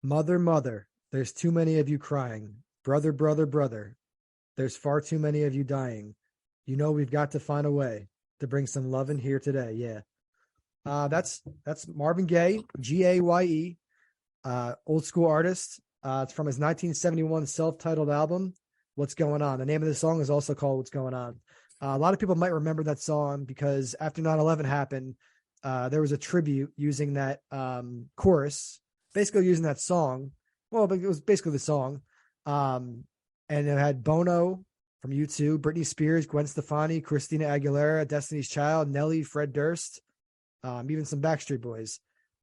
Mother, mother, there's too many of you crying. Brother, brother, brother, there's far too many of you dying. You know we've got to find a way to bring some love in here today. Yeah. That's Marvin Gaye, Gaye, old school artist. It's from his 1971 self-titled album, What's Going On. The name of the song is also called What's Going On. A lot of people might remember that song because after 9/11 happened, there was a tribute using that chorus, basically using that song. Well, but it was basically the song. And it had Bono from U2, Britney Spears, Gwen Stefani, Christina Aguilera, Destiny's Child, Nelly, Fred Durst, even some Backstreet Boys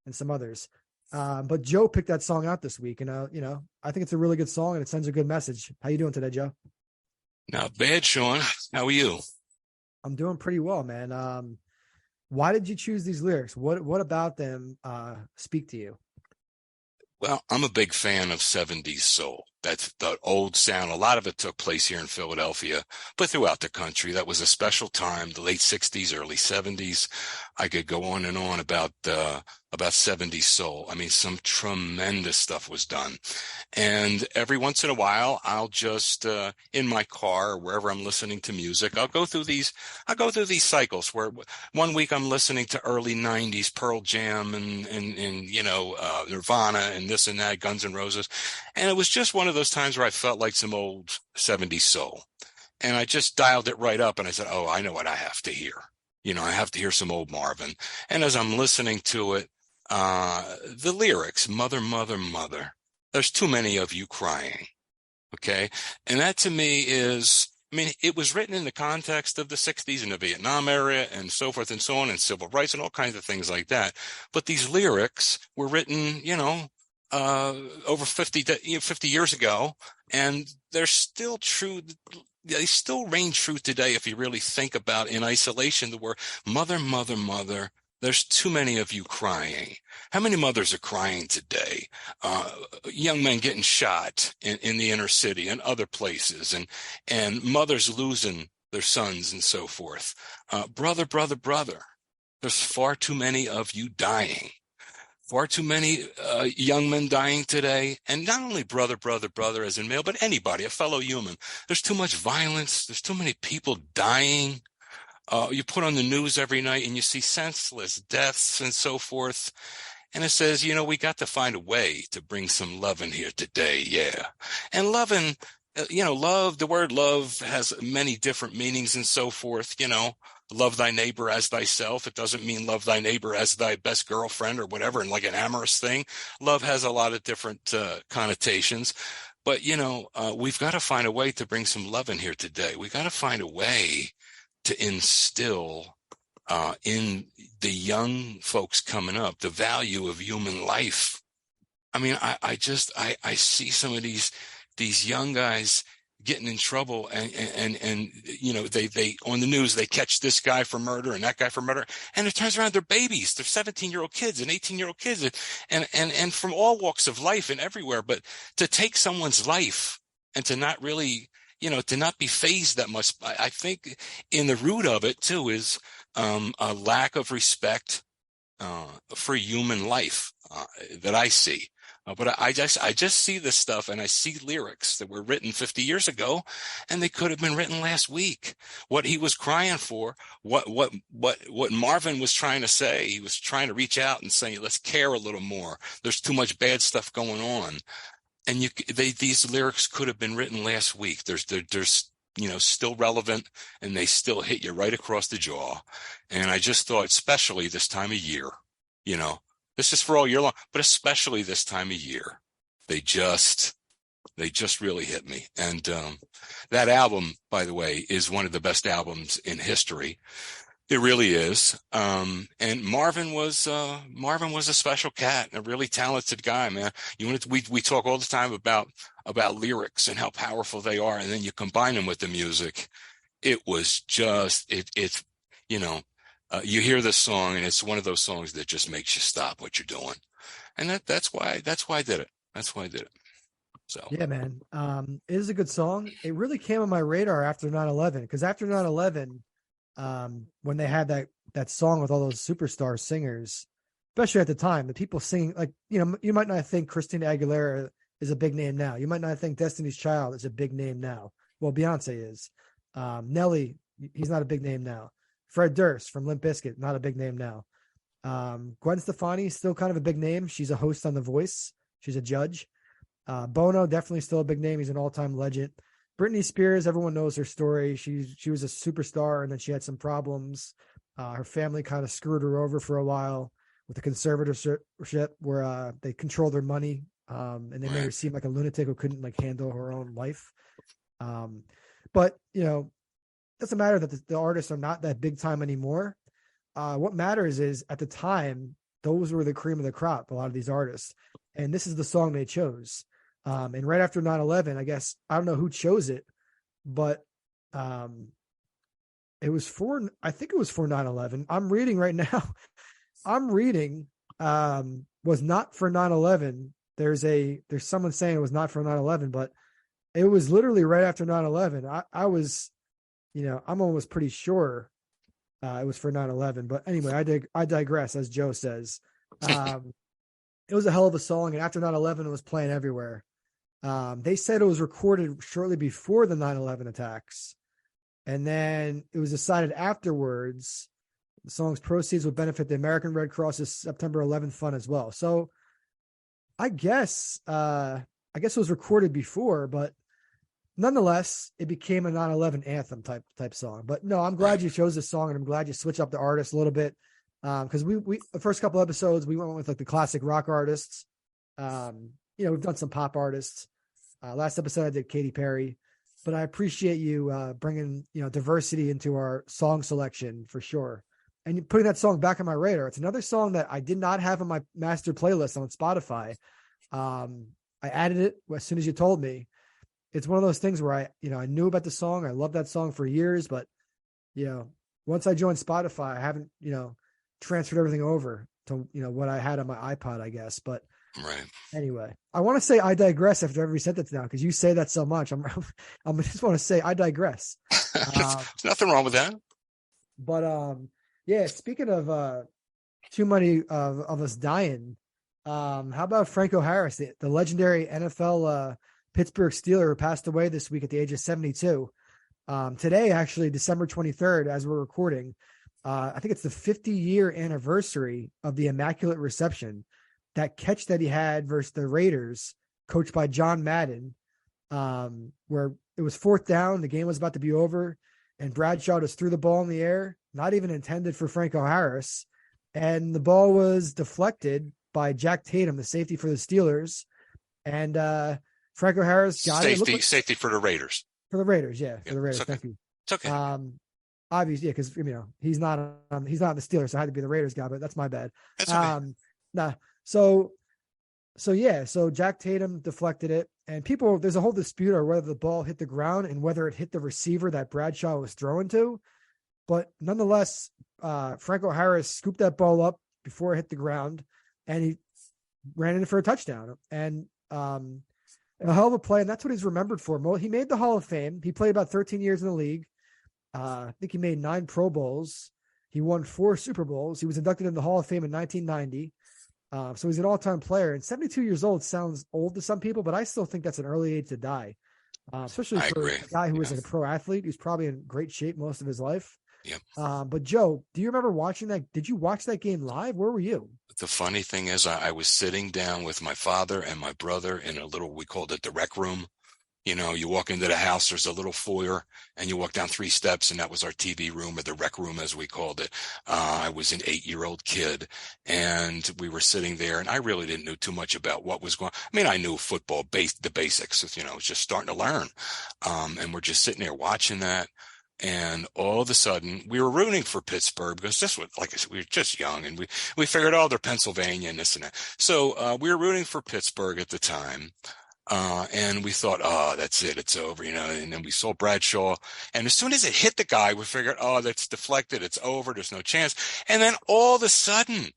and some others. But Joe picked that song out this week, and I think it's a really good song and it sends a good message. How you doing today, Joe? Not bad, Sean. How are you? I'm doing pretty well, man. Why did you choose these lyrics? What about them speak to you? Well, I'm a big fan of 70s soul. That's the old sound. A lot of it took place here in Philadelphia, but throughout the country. That was a special time, the late 60s, early 70s. I could go on and on about 70s soul. I mean, some tremendous stuff was done. And every once in a while, I'll just, in my car or wherever I'm listening to music, I'll go through these cycles where one week I'm listening to early 90s Pearl Jam and Nirvana and this and that, Guns N' Roses. And it was just one of those times where I felt like some old 70s soul. And I just dialed it right up and I said, oh, I know what I have to hear. I have to hear some old Marvin. And as I'm listening to it, the lyrics, mother, mother, mother, there's too many of you crying. Okay. And that to me is, it was written in the context of the 60s and the Vietnam era and so forth and so on, and civil rights and all kinds of things like that. But these lyrics were written, over 50 years ago, and they're still true. They still reign true today if you really think about in isolation the word mother, mother, mother. There's too many of you crying. How many mothers are crying today? Young men getting shot in the inner city and other places, and mothers losing their sons and so forth. Brother, brother, brother, there's far too many of you dying. Far too many young men dying today. And not only brother, brother, brother as in male, but anybody, a fellow human. There's too much violence. There's too many people dying. You put on the news every night and you see senseless deaths and so forth. And it says, we got to find a way to bring some love in here today. Yeah. And loving, love, the word love has many different meanings and so forth. Love thy neighbor as thyself. It doesn't mean love thy neighbor as thy best girlfriend or whatever, and like an amorous thing. Love has a lot of different connotations. But, we've got to find a way to bring some love in here today. We got to find a way to instill in the young folks coming up the value of human life. I see some of these young guys getting in trouble and they on the news, they catch this guy for murder and that guy for murder. And it turns around, they're babies. They're 17-year-old kids and 18-year-old kids and from all walks of life and everywhere. But to take someone's life and to not really, to not be fazed that much, I think in the root of it too is a lack of respect for human life that I see. But I just see this stuff and I see lyrics that were written 50 years ago and they could have been written last week. What he was crying for, what Marvin was trying to say, he was trying to reach out and say, let's care a little more. There's too much bad stuff going on. And these lyrics could have been written last week. There's still relevant and they still hit you right across the jaw. And I just thought, especially this time of year, this is for all year long, but especially this time of year, they just really hit me. And that album, by the way, is one of the best albums in history. It really is. And Marvin was a special cat and a really talented guy, man. We talk all the time about lyrics and how powerful they are, and then you combine them with the music. It was just you hear this song, and it's one of those songs that just makes you stop what you're doing. And that's why I did it. That's why I did it. So yeah, man. It is a good song. It really came on my radar after 9/11, because after 9/11, when they had that song with all those superstar singers, especially at the time, the people singing, like, you might not think Christina Aguilera is a big name now. You might not think Destiny's Child is a big name now. Well, Beyonce is. Nelly, he's not a big name now. Fred Durst from Limp Bizkit, not a big name now. Gwen Stefani, still kind of a big name. She's a host on The Voice. She's a judge. Bono, definitely still a big name. He's an all-time legend. Britney Spears, everyone knows her story. She was a superstar, and then she had some problems. Her family kind of screwed her over for a while with the conservatorship, where they controlled her money, and they made her seem like a lunatic who couldn't like handle her own life. But doesn't matter that the artists are not that big time anymore. What matters is at the time, those were the cream of the crop, a lot of these artists. And this is the song they chose. And right after 9/11, I guess, I don't know who chose it, but it was I think it was for 9/11. I'm reading right now. Was not for 9/11. There's someone saying it was not for 9/11, but it was literally right after 9/11. I was, I'm almost pretty sure it was for 9/11. But anyway, I digress, as Joe says. It was a hell of a song, and after 9/11, it was playing everywhere. They said it was recorded shortly before the 9/11 attacks, and then it was decided afterwards the song's proceeds would benefit the American Red Cross's September 11th fund as well. So I guess it was recorded before, but nonetheless, it became a 9/11 anthem type song. But no, I'm glad you chose this song, and I'm glad you switched up the artist a little bit. Because we the first couple episodes we went with like the classic rock artists. We've done some pop artists. Last episode I did Katy Perry, but I appreciate you bringing diversity into our song selection for sure, and putting that song back on my radar. It's another song that I did not have on my master playlist on Spotify. I added it as soon as you told me. It's one of those things where I knew about the song. I loved that song for years, but once I joined Spotify, I haven't transferred everything over to what I had on my iPod, I guess. But anyway, I want to say I digress after every sentence now, because you say that so much. I'm just want to say I digress. There's nothing wrong with that. But speaking of too many of us dying, how about Franco Harris, the legendary NFL Pittsburgh Steeler, who passed away this week at the age of 72. Today, actually, December 23rd, as we're recording. I think it's the 50-year anniversary of the Immaculate Reception, that catch that he had versus the Raiders, coached by John Madden, where it was 4th down. The game was about to be over, and Bradshaw just threw the ball in the air, not even intended for Franco Harris. And the ball was deflected by Jack Tatum, the safety for the Steelers. And Franco Harris got it. Safety for the Raiders. For the Raiders, yeah. For the Raiders, okay. Thank you. It's okay. Obviously, because he's not on the Steelers, so I had to be the Raiders guy, but that's my bad. That's okay. So Jack Tatum deflected it, and there's a whole dispute over whether the ball hit the ground and whether it hit the receiver that Bradshaw was throwing to. But nonetheless, Franco Harris scooped that ball up before it hit the ground, and he ran in for a touchdown. And a hell of a play, and that's what he's remembered for. He made the Hall of Fame. He played about 13 years in the league. I think he made 9 Pro Bowls. He won 4 Super Bowls. He was inducted in the Hall of Fame in 1990. So he's an all-time player. And 72 years old sounds old to some people, but I still think that's an early age to die, especially for a guy who was a pro athlete. He's probably in great shape most of his life. Yep. But Joe, do you remember watching that? Did you watch that game live? Where were you? The funny thing is I was sitting down with my father and my brother in a little, we called it the rec room. You walk into the house, there's a little foyer, and you walk down 3 steps, and that was our TV room, or the rec room, as we called it. I was an 8-year-old kid, and we were sitting there, and I really didn't know too much about what was going on. I mean, I knew football, the basics, I was just starting to learn. And we're just sitting there watching that. And all of a sudden, we were rooting for Pittsburgh because this was, like I said, we were just young, and we figured, they're Pennsylvania and this and that. So we were rooting for Pittsburgh at the time. And we thought, that's it. It's over, and then we saw Bradshaw. And as soon as it hit the guy, we figured, that's deflected. It's over. There's no chance. And then all of a sudden,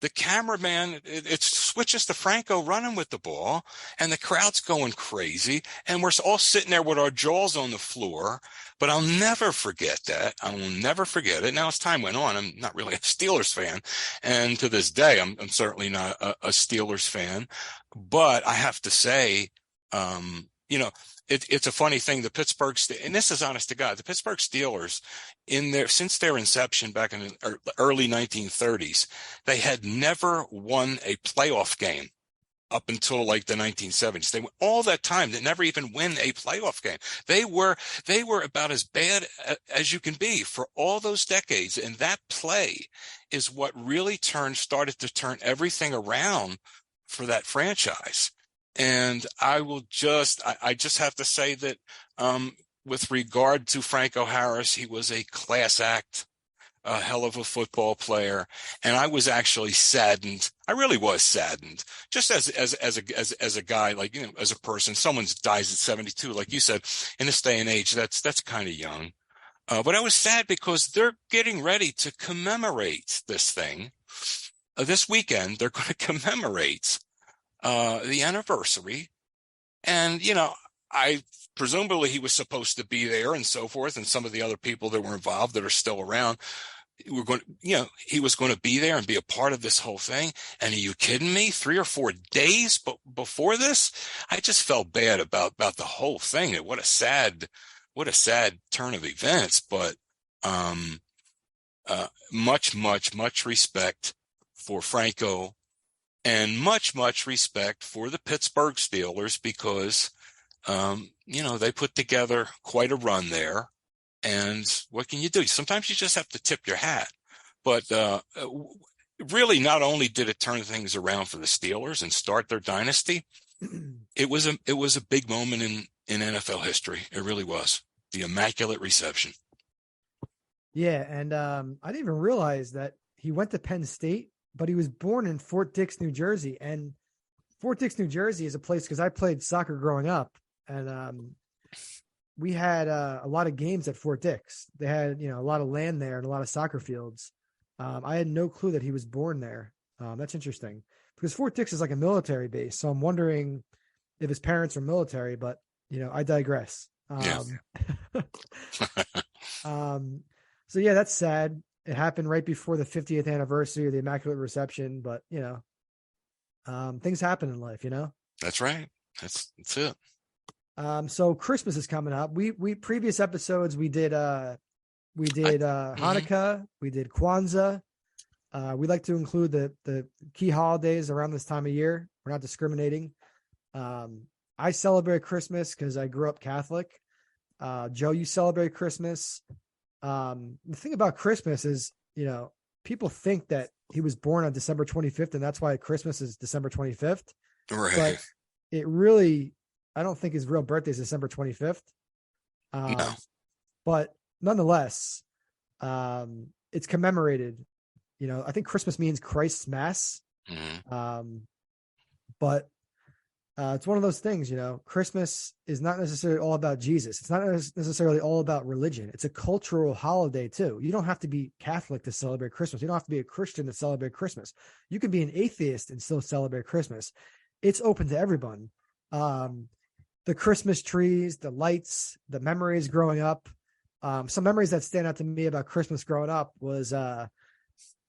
the cameraman, it's switches to Franco running with the ball, and the crowd's going crazy, and we're all sitting there with our jaws on the floor. But I'll never forget that. I will never forget it. Now, as time went on, I'm not really a Steelers fan, and to this day, I'm certainly not a Steelers fan. But I have to say, it's a funny thing. The Pittsburgh, and this is honest to God, the Pittsburgh Steelers, since their inception back in the early 1930s, they had never won a playoff game up until like the 1970s. They went all that time. They never even win a playoff game. They were about as bad as you can be for all those decades. And that play is what really started to turn everything around for that franchise. And I just have to say that with regard to Franco Harris, he was a class act, a hell of a football player. And I was actually saddened. I really was saddened, just as a guy, like, as a person. Someone dies at 72, like you said, in this day and age, that's kind of young. But I was sad because they're getting ready to commemorate this thing. This weekend, they're going to commemorate the anniversary. And, presumably he was supposed to be there and so forth. And some of the other people that were involved that are still around he was going to be there and be a part of this whole thing. And are you kidding me? 3 or 4 days before this, I just felt bad about the whole thing. What a sad turn of events. But much respect for Franco, and much respect for the Pittsburgh Steelers, because, they put together quite a run there. And what can you do? Sometimes you just have to tip your hat. But really, not only did it turn things around for the Steelers and start their dynasty, it was a big moment in NFL history. It really was. The Immaculate Reception. Yeah, and I didn't even realize that he went to Penn State, but he was born in Fort Dix, New Jersey. And Fort Dix, New Jersey is a place, because I played soccer growing up, and we had a lot of games at Fort Dix. They had, a lot of land there and a lot of soccer fields. I had no clue that he was born there. That's interesting, because Fort Dix is like a military base. So I'm wondering if his parents are military, but, I digress. So yeah, that's sad. It happened right before the 50th anniversary of the Immaculate Reception, but things happen in life, That's right. That's it. So Christmas is coming up. We previous episodes, we did Hanukkah, we did Kwanzaa. We like to include the key holidays around this time of year. We're not discriminating. I celebrate Christmas because I grew up Catholic. Joe, you celebrate Christmas. The thing about Christmas is, people think that he was born on December 25th, and that's why Christmas is December 25th. Right. But it really, I don't think his real birthday is December 25th. No. But nonetheless, it's commemorated. I think Christmas means Christ's Mass. Mm-hmm. But it's one of those things, Christmas is not necessarily all about Jesus. It's not necessarily all about religion. It's a cultural holiday too. You don't have to be Catholic to celebrate Christmas. You don't have to be a Christian to celebrate Christmas. You can be an atheist and still celebrate Christmas. It's open to everyone. The Christmas trees, the lights, the memories growing up. Some memories that stand out to me about Christmas growing up was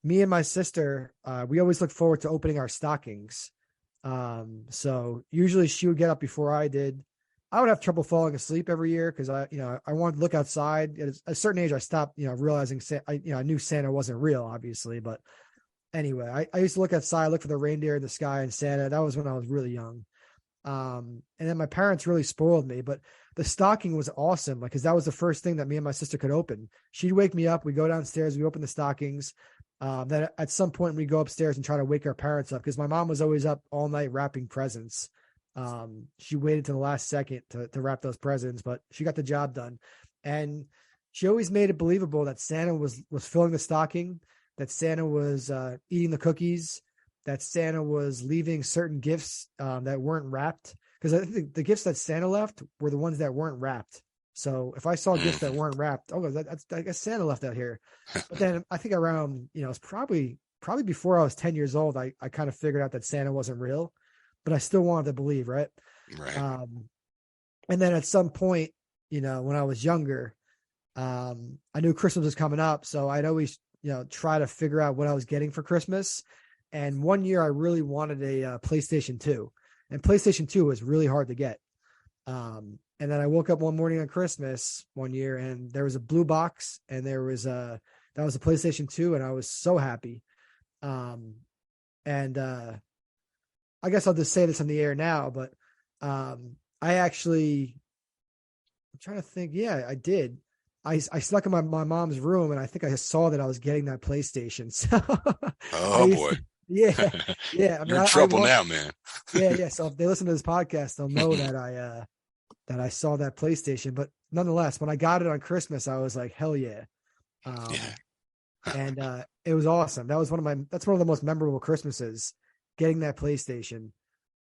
me and my sister, we always look forward to opening our stockings. So usually she would get up before I did. I would have trouble falling asleep every year because I wanted to look outside. At a certain age, I stopped, realizing, I knew Santa wasn't real, obviously. But anyway, I used to look outside, look for the reindeer in the sky and Santa. That was when I was really young. And then my parents really spoiled me, but the stocking was awesome. Because that was the first thing that me and my sister could open. She'd wake me up. We go downstairs, we open the stockings. Then at some point we go upstairs and try to wake our parents up because my mom was always up all night wrapping presents. She waited to the last second to wrap those presents, but she got the job done. And she always made it believable that Santa was filling the stocking, that Santa was eating the cookies, that Santa was leaving certain gifts that weren't wrapped. Because I think the gifts that Santa left were the ones that weren't wrapped. So if I saw gifts that weren't wrapped, I guess Santa left out here. But then I think around, it's probably probably before I was 10 years old, I kind of figured out that Santa wasn't real, but I still wanted to believe, right? Right. And then at some point, when I was younger, I knew Christmas was coming up, so I'd always, try to figure out what I was getting for Christmas. And one year I really wanted a PlayStation 2, and PlayStation 2 was really hard to get. And then I woke up one morning on Christmas one year, and there was a blue box, and that was a PlayStation 2, and I was so happy. And I guess I'll just say this on the air now, but I'm trying to think. Yeah, I did. I snuck in my mom's room, and I think I saw that I was getting that PlayStation. So Oh boy. yeah, yeah. I mean, You're in trouble now, man. yeah. So if they listen to this podcast, they'll know that I saw that PlayStation. But nonetheless, when I got it on Christmas, I was like, hell yeah. And it was awesome. That's one of the most memorable Christmases, getting that PlayStation.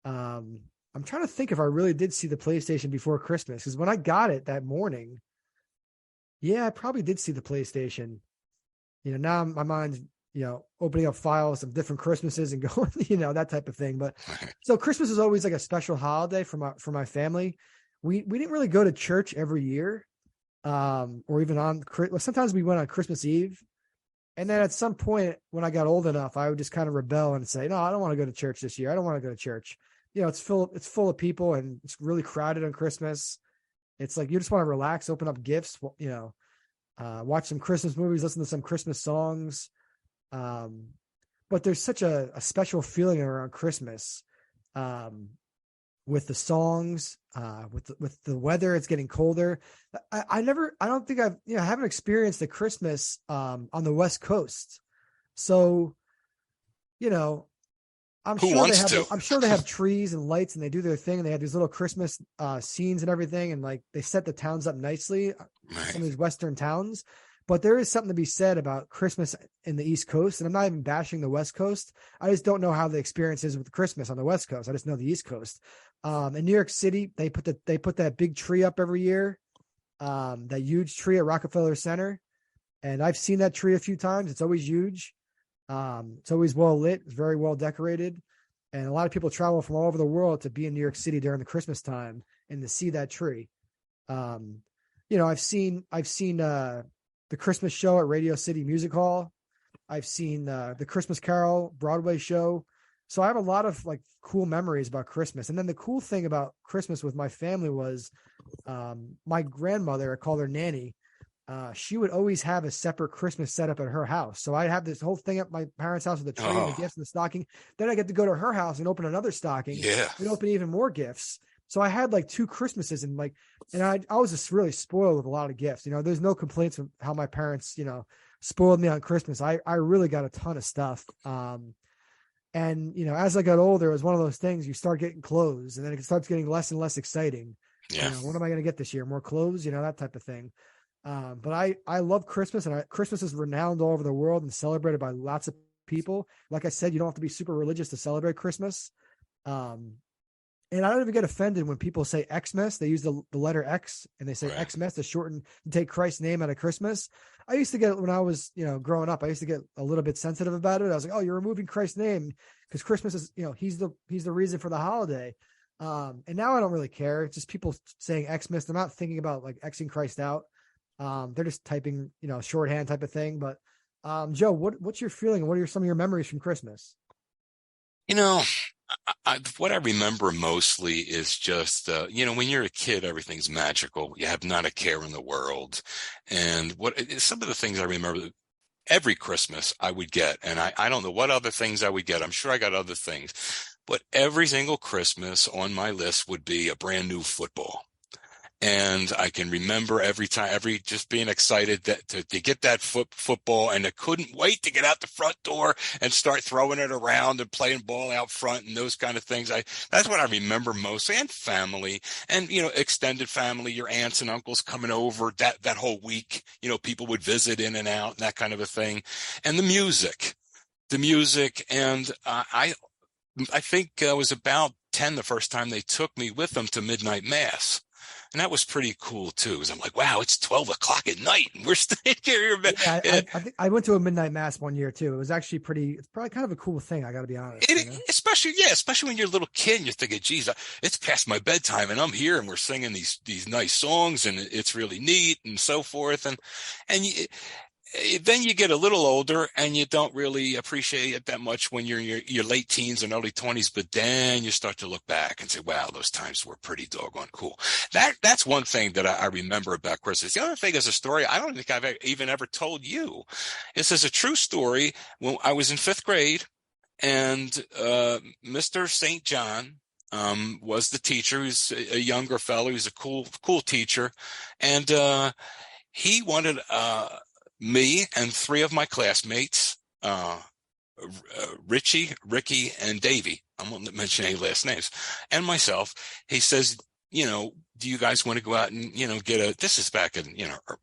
I'm trying to think if I really did see the PlayStation before Christmas, because when I got it that morning, yeah, I probably did see the PlayStation. Now my mind's, opening up files of different Christmases and going, that type of thing. But so Christmas is always like a special holiday for my family. We didn't really go to church every year, or even sometimes we went on Christmas Eve. And then at some point when I got old enough, I would just kind of rebel and say, no, I don't want to go to church this year. I don't want to go to church. It's full of people, and it's really crowded on Christmas. It's like, you just want to relax, open up gifts, watch some Christmas movies, listen to some Christmas songs. But there's such a special feeling around Christmas, with the songs, with the weather. It's getting colder. I don't think I haven't experienced the Christmas, on the West Coast. So, I'm sure they have trees and lights, and they do their thing, and they have these little Christmas scenes and everything, and like they set the towns up nicely, some of these Western towns. But there is something to be said about Christmas in the East Coast, and I'm not even bashing the West Coast. I just don't know how the experience is with Christmas on the West Coast. I just know the East Coast. In New York City, they put that big tree up every year, that huge tree at Rockefeller Center, and I've seen that tree a few times. It's always huge. It's always well lit. It's very well decorated, and a lot of people travel from all over the world to be in New York City during the Christmas time and to see that tree. I've seen the Christmas show at Radio City Music Hall. I've seen the Christmas Carol Broadway show. So I have a lot of like cool memories about Christmas. And then the cool thing about Christmas with my family was, my grandmother, I call her Nanny. She would always have a separate Christmas setup at her house. So I'd have this whole thing at my parents' house with the tree and the gifts and the stocking. Then I get to go to her house and open another stocking. Yeah. And open even more gifts. So I had like 2 Christmases, and I was just really spoiled with a lot of gifts. There's no complaints from how my parents, spoiled me on Christmas. I really got a ton of stuff. And as I got older, it was one of those things, you start getting clothes, and then it starts getting less and less exciting. Yeah. What am I going to get this year? More clothes, that type of thing. But I love Christmas, and Christmas is renowned all over the world and celebrated by lots of people. Like I said, you don't have to be super religious to celebrate Christmas. And I don't even get offended when people say Xmas. They use the letter X, and they say Xmas to take Christ's name out of Christmas. I used to get, when I was, growing up, I used to get a little bit sensitive about it. I was like, oh, you're removing Christ's name, because Christmas is, he's the reason for the holiday. And now I don't really care. It's just people saying Xmas. They're not thinking about like Xing Christ out. They're just typing, shorthand type of thing. But Joe, what's your feeling? What are some of your memories from Christmas? What I remember mostly is just, when you're a kid, everything's magical. You have not a care in the world. And some of the things I remember every Christmas I would get, and I don't know what other things I would get. I'm sure I got other things, but every single Christmas on my list would be a brand new football. And I can remember just being excited to get that football, and I couldn't wait to get out the front door and start throwing it around and playing ball out front and those kind of things. That's what I remember mostly, and family and, extended family, your aunts and uncles coming over that whole week, people would visit in and out and that kind of a thing. And the music. And I think I was about 10 the first time they took me with them to midnight mass. And that was pretty cool too. Because I'm like, wow, it's 12 o'clock at night and we're staying here. Yeah, I think I went to a midnight mass one year too. It was actually it's probably kind of a cool thing. I got to be honest. Especially when you're a little kid and you're thinking, geez, it's past my bedtime and I'm here and we're singing these nice songs and it's really neat and so forth. And then you get a little older and you don't really appreciate it that much when you're in your late teens and early 20s, but then you start to look back and say, wow, those times were pretty doggone cool. That's one thing that I remember about Christmas. The other thing is a story I don't think I've even ever told you. This is a true story. When I was in 5th grade and Mr. St. John was the teacher. He's a younger fellow. He's a cool teacher. And he wanted me and 3 of my classmates, Richie, Ricky, and Davey. I won't mention any last names, and myself. He says, do you guys want to go out and, this is back in,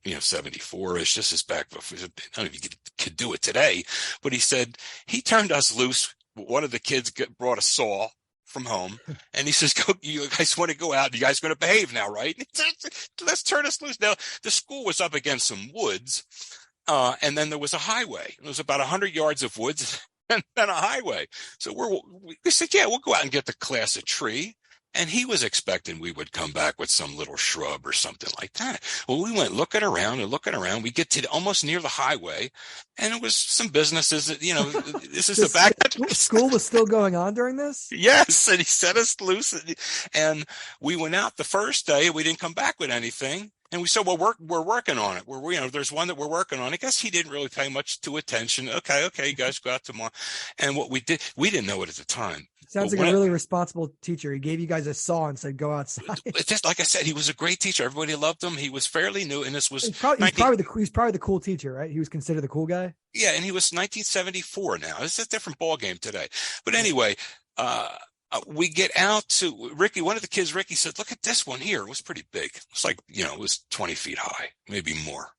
74-ish. This is back before, I don't know if you could do it today, but he said he turned us loose. One of the kids brought a saw from home, and he says, "Go, you guys want to go out? You guys going to behave now, right? Let's turn us loose." Now, the school was up against some woods, and then there was a highway. It was about 100 yards of woods and then a highway. So we said, "Yeah, we'll go out and get the class a tree." And he was expecting we would come back with some little shrub or something like that. Well, we went looking around. We get to almost near the highway, and it was some businesses that, this is the back. School was still going on during this? Yes, and he set us loose. And we went out the first day. We didn't come back with anything. And we said, well, we're working on it. There's one that we're working on. I guess he didn't really pay much to attention. Okay, you guys go out tomorrow. And what we didn't know it at the time. Sounds like a really responsible teacher. He gave you guys a saw and said, go outside. Just like I said, he was a great teacher. Everybody loved him. He was fairly new. And this was he's probably the cool teacher, right? He was considered the cool guy. Yeah. And he was 1974 now. It's a different ball game today. But anyway, we get out to Ricky. One of the kids, Ricky, said, look at this one here. It was pretty big. It's like, it was 20 feet high, maybe more.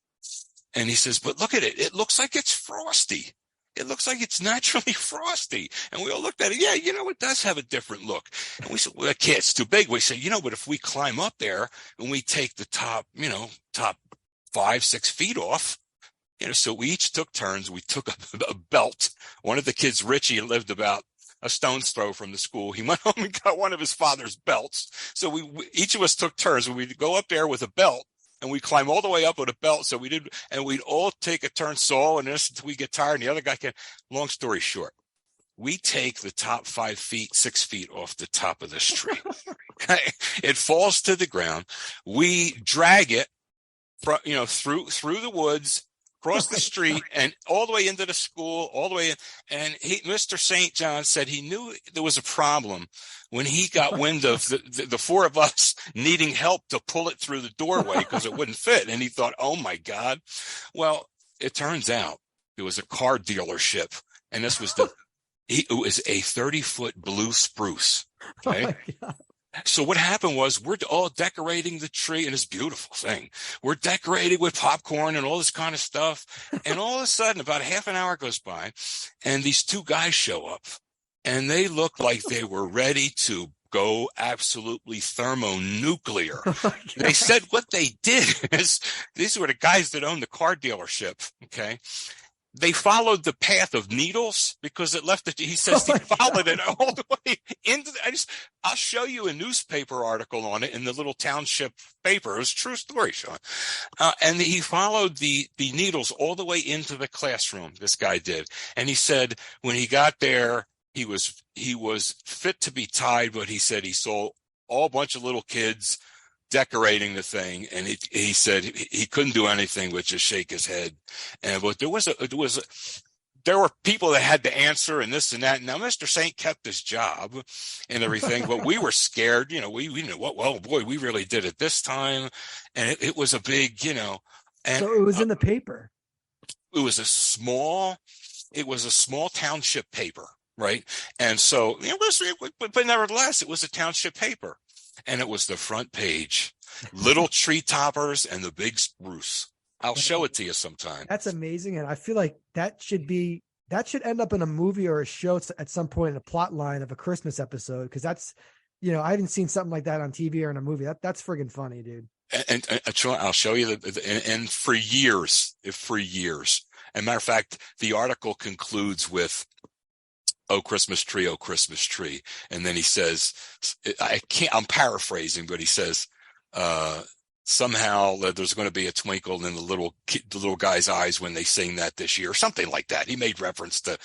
And he says, but look at it. It looks like it's frosty. It looks like it's naturally frosty. And we all looked at it. Yeah, it does have a different look. And we said, well, okay, it's too big. We said, but if we climb up there and we take the top 5-6 feet off, so we each took turns. We took a belt. One of the kids, Richie, lived about a stone's throw from the school. He went home and got one of his father's belts. So we each of us took turns. We'd go up there with a belt. And we climb all the way up with a belt. So we'd all take a turn sawing this until we get tired. And the other guy can. Long story short, we take the top 5 feet, 6 feet off the top of this tree. Okay, it falls to the ground. We drag it, through the woods, across the street, and all the way into the school, all the way in. And Mr. St. John said he knew there was a problem when he got wind of the 4 of us needing help to pull it through the doorway because it wouldn't fit. And he thought, oh my God. Well, it turns out it was a car dealership. And this was it was a 30-foot blue spruce. Okay. Oh, so what happened was we're all decorating the tree, and it's a beautiful thing. We're decorating with popcorn and all this kind of stuff. And all of a sudden, about half an hour goes by, and these 2 guys show up, and they look like they were ready to go absolutely thermonuclear. Oh, they said what they did is, these were the guys that owned the car dealership, okay? They followed the path of needles because it left it. He says he followed it all the way into I'll show you a newspaper article on it in the little township paper. It was a true story, Sean. And he followed the needles all the way into the classroom. This guy did. And he said when he got there, he was fit to be tied, but he said he saw all a bunch of little kids decorating the thing, and he said he couldn't do anything but just shake his head. But there were people that had to answer and this and that. Now, Mr. Saint kept his job and everything, but we were scared. We knew we really did it this time, and it was a big, And so it was in the paper. It was a small township paper, right? And so but nevertheless, it was a township paper. And it was the front page, little tree toppers and the big spruce. I'll show it to you sometime. That's amazing. And I feel like that should end up in a movie or a show at some point in a plot line of a Christmas episode. Cause I haven't seen something like that on TV or in a movie. That's friggin' funny, dude. And I'll show you and for years, and matter of fact, the article concludes with, "Oh, Christmas tree, oh, Christmas tree." And then he says, I'm paraphrasing, but he says, somehow there's going to be a twinkle in the little guy's eyes when they sing that this year, something like that. He made reference to,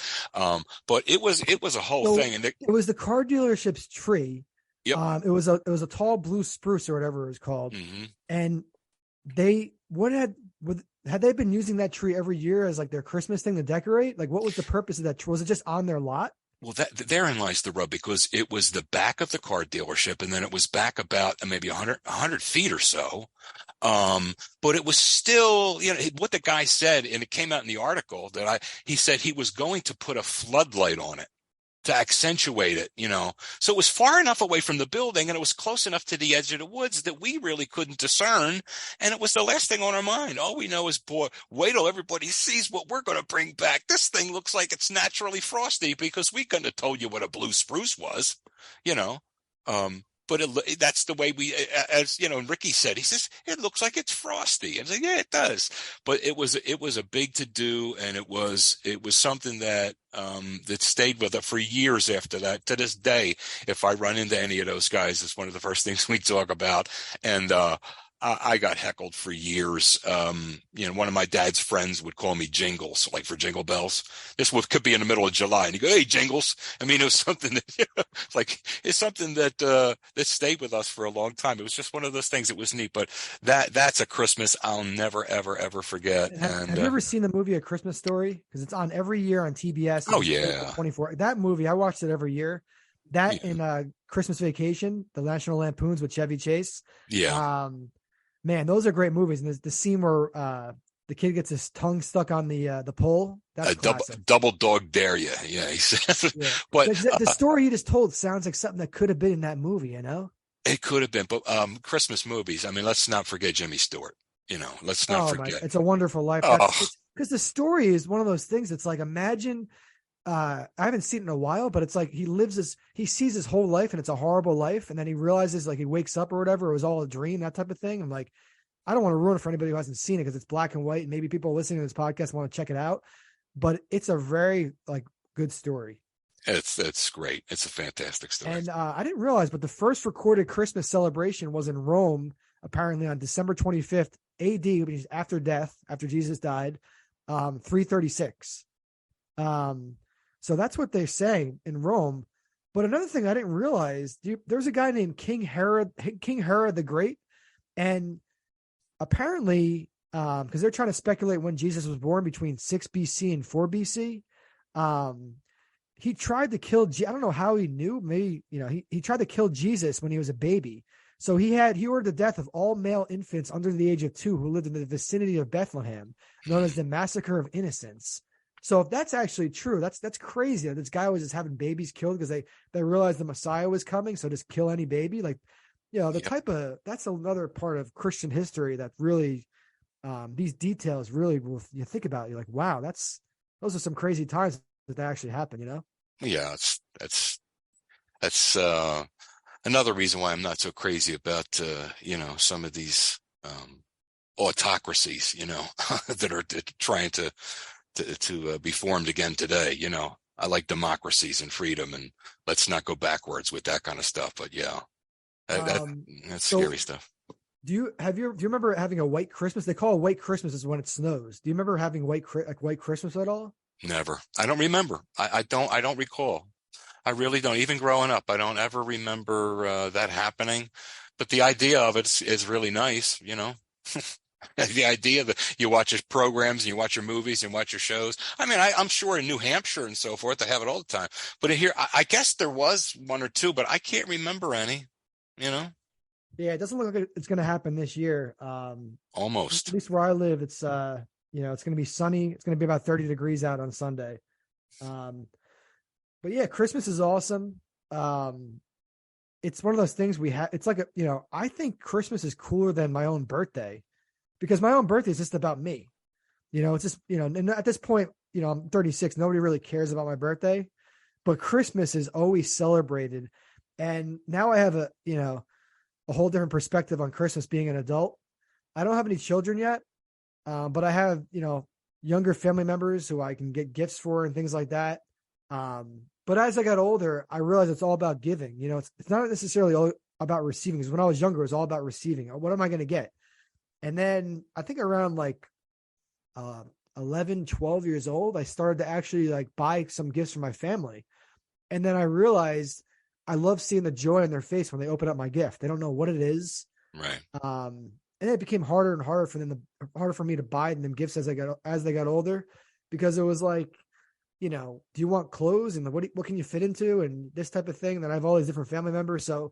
but it was a whole thing. And it was the car dealership's tree. Yep. It was a tall blue spruce or whatever it was called. Mm-hmm. And had they been using that tree every year as like their Christmas thing to decorate? Like, what was the purpose of that tree? Was it just on their lot? Well, therein lies the rub, because it was the back of the car dealership, and then it was back about maybe 100 feet or so. But it was still, what the guy said, and it came out in the article he said he was going to put a floodlight on it to accentuate it, So it was far enough away from the building, and it was close enough to the edge of the woods that we really couldn't discern. And it was the last thing on our mind. All we know is, boy, wait till everybody sees what we're going to bring back. This thing looks like it's naturally frosty, because we couldn't have told you what a blue spruce was, But that's the way as Ricky said, he says, it looks like it's frosty. I was like, yeah, it does. But it was a big to do, and it was something that stayed with us for years after that. To this day, if I run into any of those guys, it's one of the first things we talk about. And I got heckled for years. One of my dad's friends would call me Jingles, like for Jingle Bells. This could be in the middle of July, and he'd go, "Hey, Jingles." I mean, it was something that, it's something that stayed with us for a long time. It was just one of those things that was neat. But that's a Christmas I'll never, ever, ever forget. Have you ever seen the movie A Christmas Story? Because it's on every year on TBS. Oh, yeah. 24. That movie, I watched it every year. That and Christmas Vacation, the National Lampoons with Chevy Chase. Yeah. Man, those are great movies. And there's the scene where the kid gets his tongue stuck on the pole. That's double dog dare you. Yeah, he says. Yeah. But the story you just told sounds like something that could have been in that movie. It could have been. But Christmas movies. I mean, let's not forget Jimmy Stewart. Let's not forget. It's a Wonderful Life. Because the story is one of those things. It's like, imagine. I haven't seen it in a while, but it's like he sees his whole life and it's a horrible life. And then he realizes, like, he wakes up or whatever, it was all a dream, that type of thing. I'm like, I don't want to ruin it for anybody who hasn't seen it, because it's black and white, and maybe people listening to this podcast want to check it out, but it's a very good story. It's great. It's a fantastic story. And I didn't realize, but the first recorded Christmas celebration was in Rome, apparently on December 25th AD, which is after Jesus died, 336. So that's what they say in Rome. But another thing I didn't realize, there's a guy named King Herod the Great. And apparently, because they're trying to speculate when Jesus was born, between 6 BC and 4 BC, he tried to kill, I don't know how he knew, maybe, he tried to kill Jesus when he was a baby. So he ordered the death of all male infants under the age of 2 who lived in the vicinity of Bethlehem, known as the Massacre of Innocents. So if that's actually true, that's crazy. This guy was just having babies killed because they realized the Messiah was coming. So just kill any baby. That's another part of Christian history that really, these details really, you think about it, you're like, wow, those are some crazy times that actually happened, Yeah, that's another reason why I'm not so crazy about, some of these autocracies, that are trying to be formed again today. I like democracies and freedom, and let's not go backwards with that kind of stuff. But yeah, that's scary stuff. Do you remember having a white Christmas? They call a white Christmas is when it snows. Do you remember having white Christmas at all? Never. I don't remember. I don't recall. I really don't. Even growing up, I don't ever remember that happening. But the idea of it is really nice, The idea that you watch your programs and you watch your movies and watch your shows. I mean, I'm sure in New Hampshire and so forth, they have it all the time. But here, I guess there was one or two, but I can't remember any, Yeah, it doesn't look like it's going to happen this year. Almost. At least where I live, it's, it's going to be sunny. It's going to be about 30 degrees out on Sunday. But yeah, Christmas is awesome. It's one of those things we have. It's like, I think Christmas is cooler than my own birthday. Because my own birthday is just about me, it's just, and at this point, I'm 36. Nobody really cares about my birthday, but Christmas is always celebrated. And now I have a whole different perspective on Christmas being an adult. I don't have any children yet, but I have, younger family members who I can get gifts for and things like that. But as I got older, I realized it's all about giving. It's not necessarily all about receiving. Because when I was younger, it was all about receiving. What am I going to get? And then I think around 11, 12 years old, I started to actually buy some gifts for my family. And then I realized I love seeing the joy in their face when they open up my gift. They don't know what it is. Right. And it became harder and harder for me to buy them gifts as they got older, because it was do you want clothes and what can you fit into and this type of thing. And then I have all these different family members. So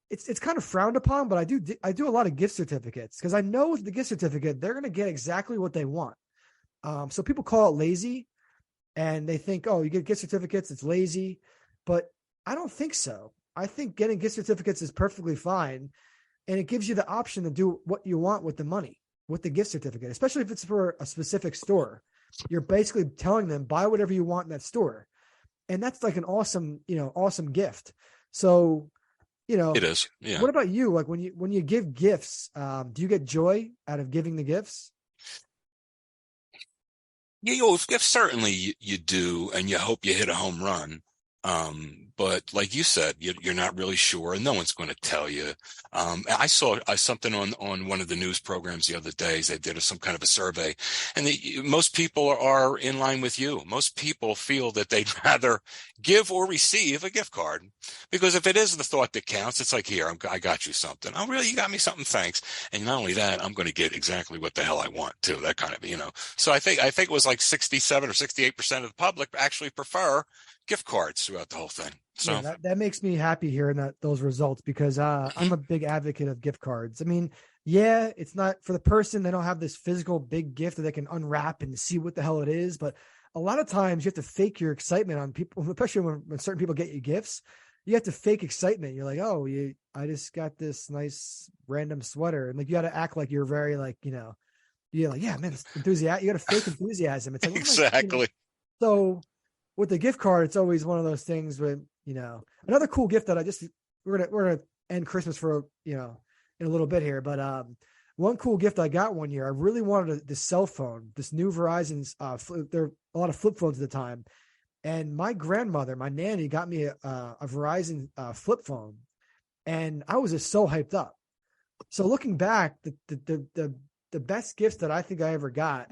it's kind of frowned upon, but I do a lot of gift certificates because I know with the gift certificate, they're going to get exactly what they want. So people call it lazy and they think, oh, you get gift certificates, it's lazy, but I don't think so. I think getting gift certificates is perfectly fine. And it gives you the option to do what you want with the money, with the gift certificate, especially if it's for a specific store. You're basically telling them, buy whatever you want in that store. And that's an awesome gift. So, it is. Yeah. What about you? When you give gifts, do you get joy out of giving the gifts? Yeah, gifts certainly you do, and you hope you hit a home run. But like you said, you're not really sure, and no one's going to tell you. I saw something on one of the news programs the other day. They did some kind of a survey, and most people are in line with you. Most people feel that they'd rather give or receive a gift card, because if it is the thought that counts, it's like, here, I got you something. Oh, really? You got me something? Thanks. And not only that, I'm going to get exactly what the hell I want too. That kind of, So I think it was 67 or 68% of the public actually prefer gift cards throughout the whole thing. So yeah, that makes me happy hearing those results, because I'm a big advocate of gift cards. I mean, yeah, it's not for the person. They don't have this physical big gift that they can unwrap and see what the hell it is. But a lot of times you have to fake your excitement on people, especially when certain people get you gifts. You have to fake excitement. You're like, oh, I just got this nice random sweater. And you got to act like you're very you're like, yeah, man, it's enthusiasm. You got to fake enthusiasm. It's exactly. So with the gift card, it's always one of those things with, another cool gift that we're going to end Christmas for, in a little bit here. But one cool gift I got one year, I really wanted this cell phone, this new Verizon's, there are a lot of flip phones at the time. And my grandmother, my nanny, got me a Verizon flip phone. And I was just so hyped up. So looking back, the best gifts that I think I ever got,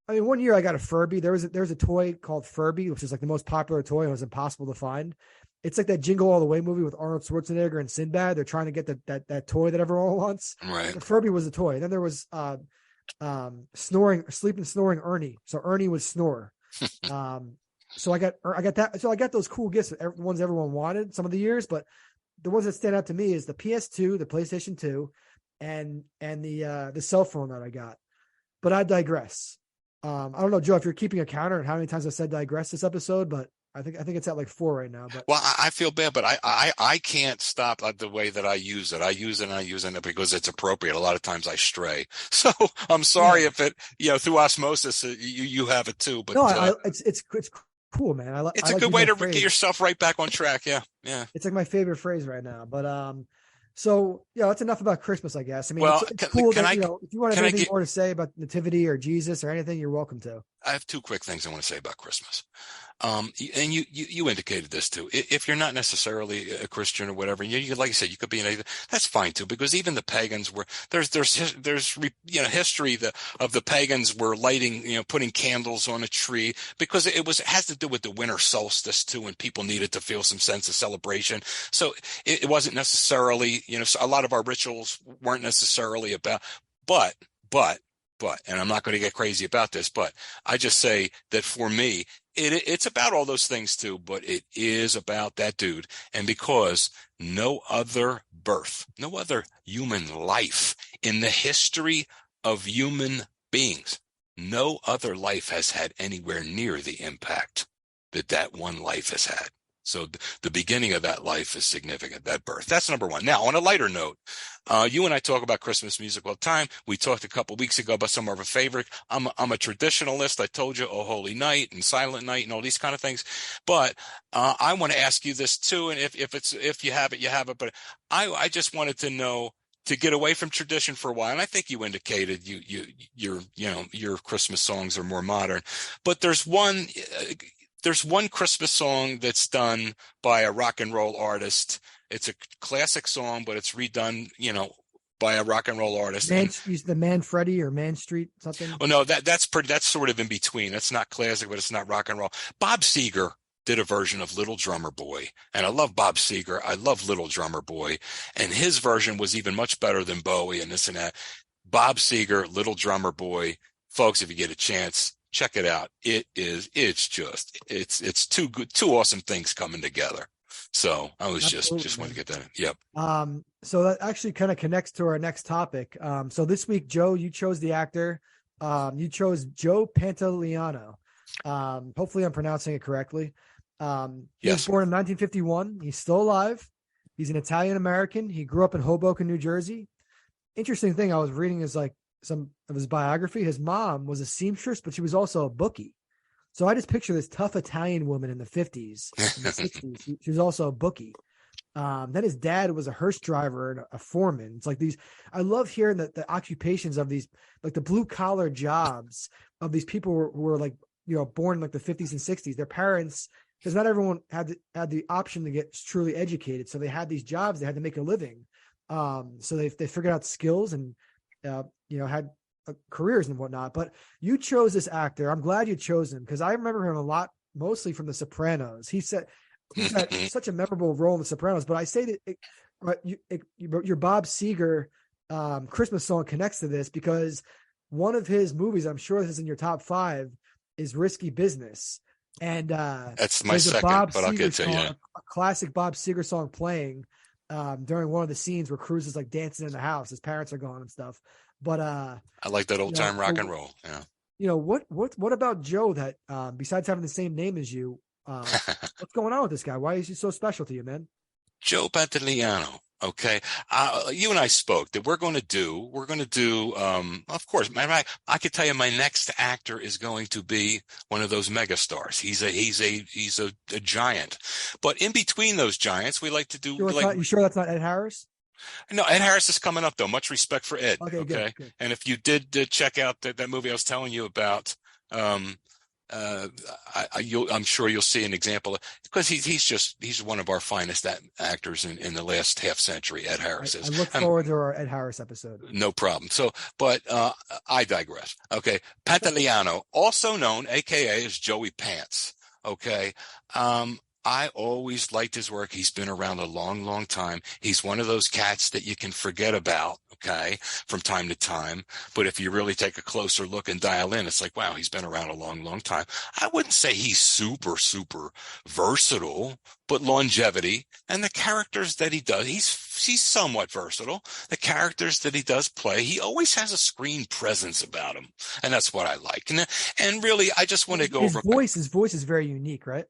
I mean, one year I got a Furby. There was a toy called Furby, which is the most popular toy and it was impossible to find. It's like that Jingle All the Way movie with Arnold Schwarzenegger and Sinbad. They're trying to get that toy that everyone wants. Right. The Furby was a toy. And then there was sleeping, snoring Ernie. So Ernie would snore. So I got that. So I got those cool gifts, the ones everyone wanted some of the years, but the ones that stand out to me is the PS2, the PlayStation 2, and the cell phone that I got. But I digress. I don't know, Joe, if you're keeping a counter and how many times I said digress this episode, but I think it's at 4 right now. But well, I feel bad, but I can't stop the way that I use it. I use it because it's appropriate. A lot of times I stray. So I'm sorry if it, through osmosis, you have it too. But no, it's cool, man. It's a good way to get yourself right back on track. Yeah. Yeah. It's my favorite phrase right now, but, so that's enough about Christmas, I guess. I mean, well, it's cool that, if you want to have anything more to say about Nativity or Jesus or anything, you're welcome to. I have two quick things I want to say about Christmas. And you indicated this too. If you're not necessarily a Christian or whatever, you like you said, you could be anything. That's fine too, because even the pagans were there's history of the pagans were lighting, putting candles on a tree because it has to do with the winter solstice too, and people needed to feel some sense of celebration. So it wasn't necessarily, a lot of our rituals weren't necessarily about, but, and I'm not going to get crazy about this, but I just say that for me, it's about all those things too, but it is about that dude. And because no other birth, no other human life in the history of human beings, no other life has had anywhere near the impact that one life has had. So the beginning of that life is significant, that birth. That's number one. Now, on a lighter note, you and I talk about Christmas music all the time. We talked a couple of weeks ago about some of our favorite. I'm a traditionalist. I told you, Oh Holy Night and Silent Night and all these kind of things. But I want to ask you this too. And if you have it, you have it. But I just wanted to know, to get away from tradition for a while. And I think you indicated your Christmas songs are more modern, but there's one Christmas song that's done by a rock and roll artist. It's a classic song, but it's redone, by a rock and roll artist. The Man Freddie or Man Street something. Oh no, that's sort of in between. That's not classic, but it's not rock and roll. Bob Seger did a version of Little Drummer Boy, and I love Bob Seger. I love Little Drummer Boy, and his version was even much better than Bowie and this and that. Bob Seger, Little Drummer Boy, folks, if you get a chance, check it out. It's too good, two awesome things coming together. So I was just want to get that in. Yep. So that actually kind of connects to our next topic. So this week, Joe, you chose the actor. You chose Joe Pantoliano. Hopefully I'm pronouncing it correctly. He was born in 1951. He's still alive. He's an Italian American. He grew up in Hoboken, New Jersey. Interesting thing I was reading is like some of his biography. His mom was a seamstress, but she was also a bookie. So I just picture this tough Italian woman in the 50s, in the 60s. She was also a bookie. Then his dad was a hearse driver and a foreman. It's like these, I love hearing the occupations of these, like the blue collar jobs of these people who were like, born in like the 50s and 60s. Their parents, because not everyone had the option to get truly educated. So they had these jobs, they had to make a living. So they figured out skills and, had careers and whatnot. But you chose this actor. I'm glad you chose him because I remember him a lot, mostly from The Sopranos. He's had such a memorable role in The Sopranos. But I say that your Bob Seger Christmas song connects to this because one of his movies, I'm sure this is in your top 5, is Risky Business. And that's my second, but I'll get to you. A classic Bob Seger song playing during one of the scenes where Cruz is like dancing in the house. His parents are gone and stuff. But I like that old time rock and roll. Yeah. What about Joe that besides having the same name as you, what's going on with this guy? Why is he so special to you, man? Joe Pantoliano. Okay. You and I spoke that we're going to do, of course, I could tell you my next actor is going to be one of those megastars. He's a giant, but in between those giants, we like to do. You sure that's not Ed Harris? No, Ed Harris is coming up though. Much respect for Ed. Okay. Good. And if you did check out that movie I was telling you about, I'm sure you'll see an example because he's one of our finest actors in the last half century. Ed Harris is. I look forward to our Ed Harris episode. No problem. So, but I digress. Okay, Pantoliano, also known, AKA, as Joey Pants. Okay. I always liked his work. He's been around a long, long time. He's one of those cats that you can forget about, okay, from time to time. But if you really take a closer look and dial in, it's like, wow, he's been around a long, long time. I wouldn't say he's super, super versatile, but longevity and the characters that he does, he's somewhat versatile. The characters that he does play, he always has a screen presence about him. And that's what I like. And really, I just want to go over. His voice is very unique, right?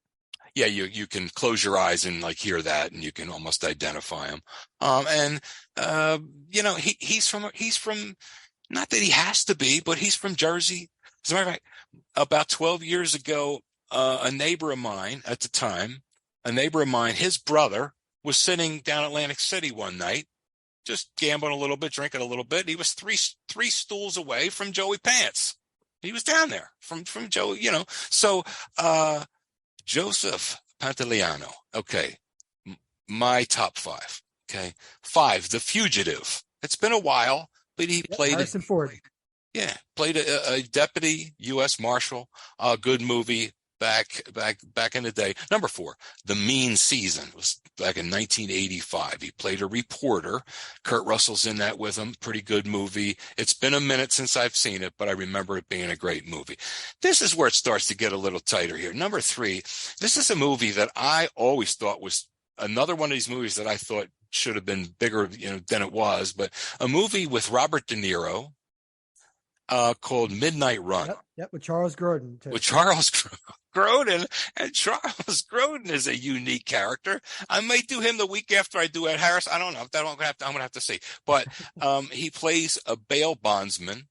Yeah, you can close your eyes and like hear that, and you can almost identify him. He's from not that he has to be, but he's from Jersey. As a matter of fact, about 12 years ago, a neighbor of mine at the time, his brother was sitting down Atlantic City one night, just gambling a little bit, drinking a little bit. He was three stools away from Joey Pants. He was down there from Joey, So Joseph Pantoliano. Okay. My top 5. Okay. 5, The Fugitive. It's been a while, but he played Harrison Ford. Yeah. Played a deputy U.S. Marshal. A good movie back in the day. Number 4, The Mean Season, was back in 1985. He played a reporter. Kurt Russell's in that with him. Pretty good movie. It's been a minute since I've seen it, but I remember it being a great movie. This is where it starts to get a little tighter here. Number 3, this is a movie that I always thought was another one of these movies that I thought should have been bigger, than it was, but a movie with Robert De Niro, called Midnight Run. Yep, with Charles Grodin. With Charles Grodin. Grodin, and Charles Grodin is a unique character. I might do him the week after I do Ed Harris. I don't know. I'm gonna have to see. But he plays a bail bondsman,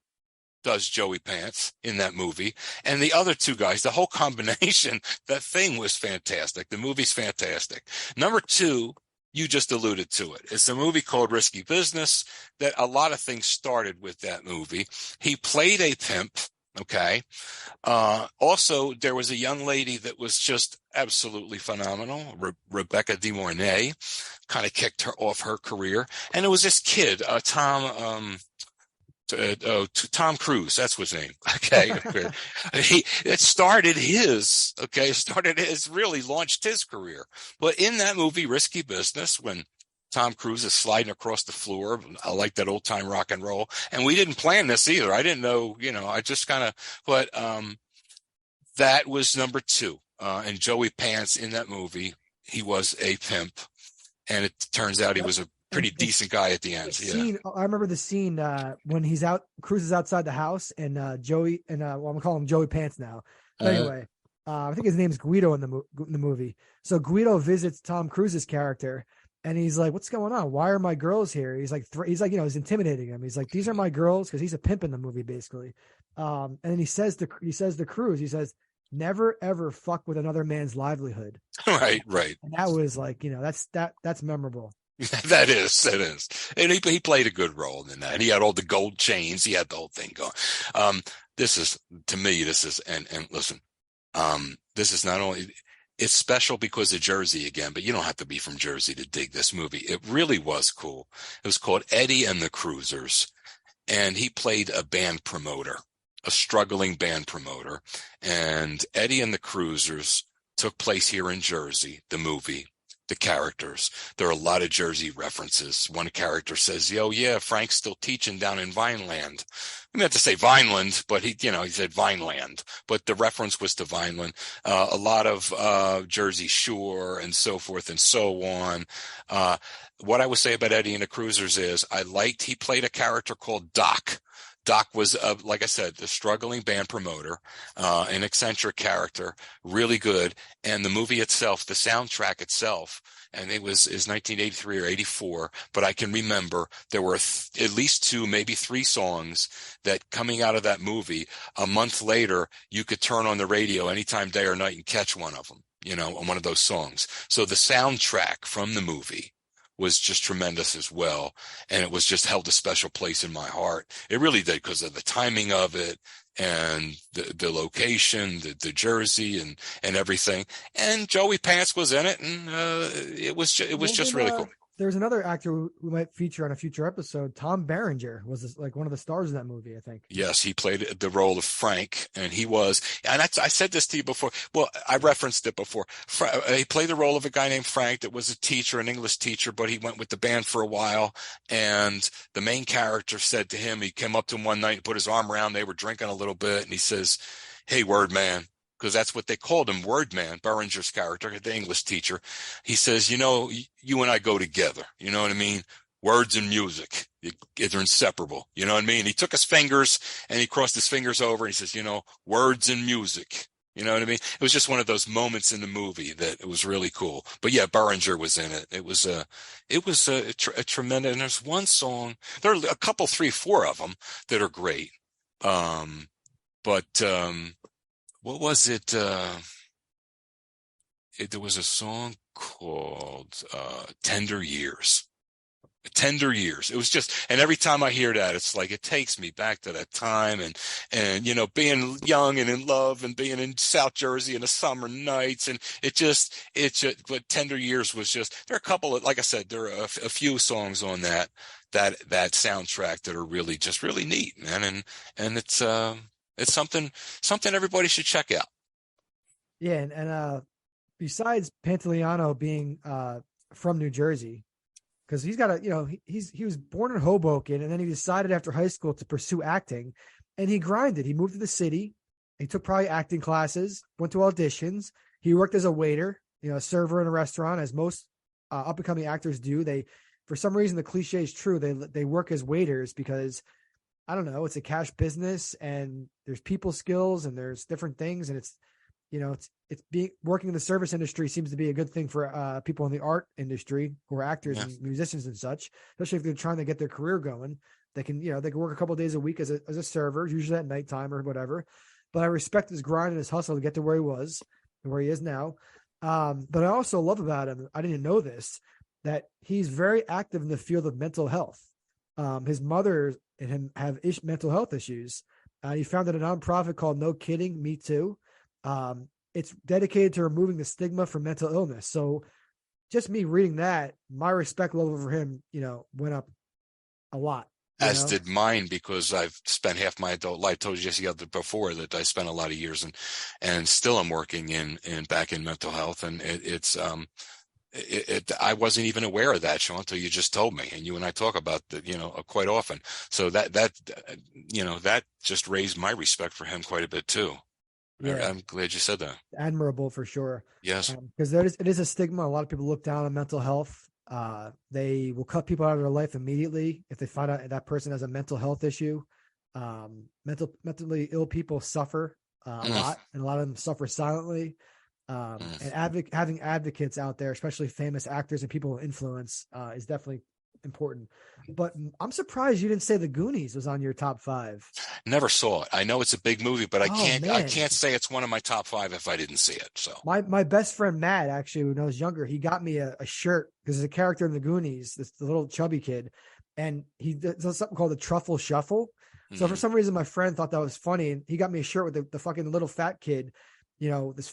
does Joey Pants in that movie, and the other two guys, the whole combination, that thing was fantastic. The movie's fantastic. Number two, you just alluded to it. It's a movie called Risky Business. That a lot of things started with that movie. He played a pimp. Okay. Also, there was a young lady that was just absolutely phenomenal, Rebecca De Mornay, kind of kicked her off her career, and it was this kid, Tom Cruise, that's his name. Okay. Really launched his career. But in that movie, Risky Business, when Tom Cruise is sliding across the floor, I like that old time rock and roll. And we didn't plan this either. I didn't know, I just kind of, but that was number two. And Joey Pants in that movie, he was a pimp. And it turns out he was a pretty decent guy at the end. Scene, I remember the scene when Cruz is outside the house, and Joey, and I'm gonna call him Joey Pants now. But anyway, I think his name's Guido in the movie. So Guido visits Tom Cruise's character, and he's like, "What's going on? Why are my girls here?" He's like, he's intimidating him. He's like, "These are my girls," because he's a pimp in the movie, basically. And then he says to Cruz, he says, "Never ever fuck with another man's livelihood." Right. And that was like, that's memorable. That is. And he played a good role in that. And he had all the gold chains. He had the whole thing going. This is listen, this is not only, it's special because of Jersey again, but you don't have to be from Jersey to dig this movie. It really was cool. It was called Eddie and the Cruisers, and he played a band promoter, a struggling band promoter. And Eddie and the Cruisers took place here in Jersey, the movie. The characters, there are a lot of Jersey references. One character says, yeah, Frank's still teaching down in Vineland. I meant to say Vineland, but he said Vineland, but the reference was to Vineland. A lot of Jersey Shore and so forth and so on. What I would say about Eddie and the Cruisers is he played a character called Doc. Doc was, like I said, the struggling band promoter, an eccentric character, really good. And the movie itself, the soundtrack itself, and is 1983 or 84, but I can remember there were at least two, maybe three songs that coming out of that movie, a month later, you could turn on the radio anytime, day or night, and catch one of them, on one of those songs. So the soundtrack from the movie was just tremendous as well. And it was just held a special place in my heart. It really did, because of the timing of it and the location, the Jersey and everything. And Joey Pants was in it. And it was just really cool. There's another actor we might feature on a future episode. Tom Berenger was like one of the stars of that movie, I think. Yes, he played the role of Frank, and I said this to you before. Well, I referenced it before. He played the role of a guy named Frank that was a teacher, an English teacher, but he went with the band for a while. And the main character said to him, he came up to him one night and put his arm around. They were drinking a little bit, and he says, "Hey, word man." Because that's what they called him, Word Man, Berenger's character, the English teacher. He says, you and I go together. You know what I mean? Words and music, they're inseparable. You know what I mean? He took his fingers and he crossed his fingers over and he says, words and music. You know what I mean? It was just one of those moments in the movie that it was really cool. But yeah, Berenger was in it. It was a tremendous, and there's one song, there are a couple, 3, 4 of them that are great. What was it? There was a song called Tender Years. Tender Years. It was just, and every time I hear that, it's like, it takes me back to that time and being young and in love and being in South Jersey in the summer nights. And but Tender Years was just, there are a couple of, like I said, there are a few songs on that soundtrack that are really, just really neat, man. And it's something everybody should check out. Yeah, and besides Pantoliano being from New Jersey, because he's got he was born in Hoboken, and then he decided after high school to pursue acting, and he grinded. He moved to the city. He took probably acting classes, went to auditions. He worked as a waiter, a server in a restaurant, as most up and coming actors do. They, for some reason, the cliche is true. They work as waiters because, I don't know, it's a cash business and there's people skills and there's different things. And it's being working in the service industry seems to be a good thing for people in the art industry who are actors and musicians and such, especially if they're trying to get their career going. They can, they can work a couple of days a week as a server, usually at nighttime or whatever. But I respect his grind and his hustle to get to where he was and where he is now. But I also love about him, I didn't know this, that he's very active in the field of mental health. His mother and him have mental health issues. He founded a nonprofit called No Kidding, Me Too. It's dedicated to removing the stigma from mental illness. So just me reading that, my respect level for him, went up a lot. As did mine, because I've spent half my adult life, told you just before that I spent a lot of years and still I'm working back in mental health. And I wasn't even aware of that, Sean, until you just told me, and you and I talk about that, quite often. So that just raised my respect for him quite a bit too. Yeah. I'm glad you said that. Admirable for sure. Yes. Because it is a stigma. A lot of people look down on mental health. They will cut people out of their life immediately if they find out that person has a mental health issue. Mentally ill people suffer a lot, and a lot of them suffer silently. And having advocates out there, especially famous actors and people of influence, is definitely important. But I'm surprised you didn't say The Goonies was on your top 5. Never saw it. I know it's a big movie, but I can't say it's one of my top 5 if I didn't see it. So my best friend Matt, actually, when I was younger, he got me a shirt because there's a character in The Goonies, the little chubby kid, and he does something called the Truffle Shuffle. So for some reason, my friend thought that was funny, and he got me a shirt with the fucking little fat kid. It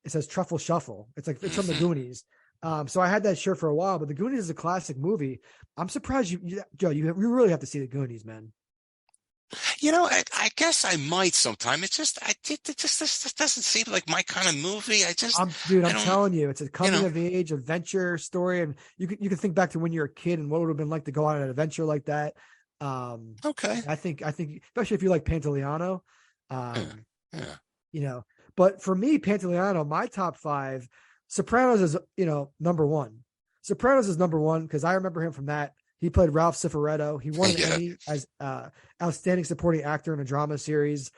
says Truffle Shuffle. It's from The Goonies. So I had that shirt for a while, but The Goonies is a classic movie. I'm surprised Joe, you really have to see The Goonies, man. I guess I might sometime. It just doesn't seem like my kind of movie. I'm telling you, it's a coming of age adventure story. And you can think back to when you were a kid and what it would have been like to go on an adventure like that. Okay. I think, especially if you like Pantoliano, but for me, Pantoliano, my top 5, Sopranos is, number 1. Sopranos is number 1 because I remember him from that. He played Ralph Cifaretto. He won an Emmy as outstanding supporting actor in a drama series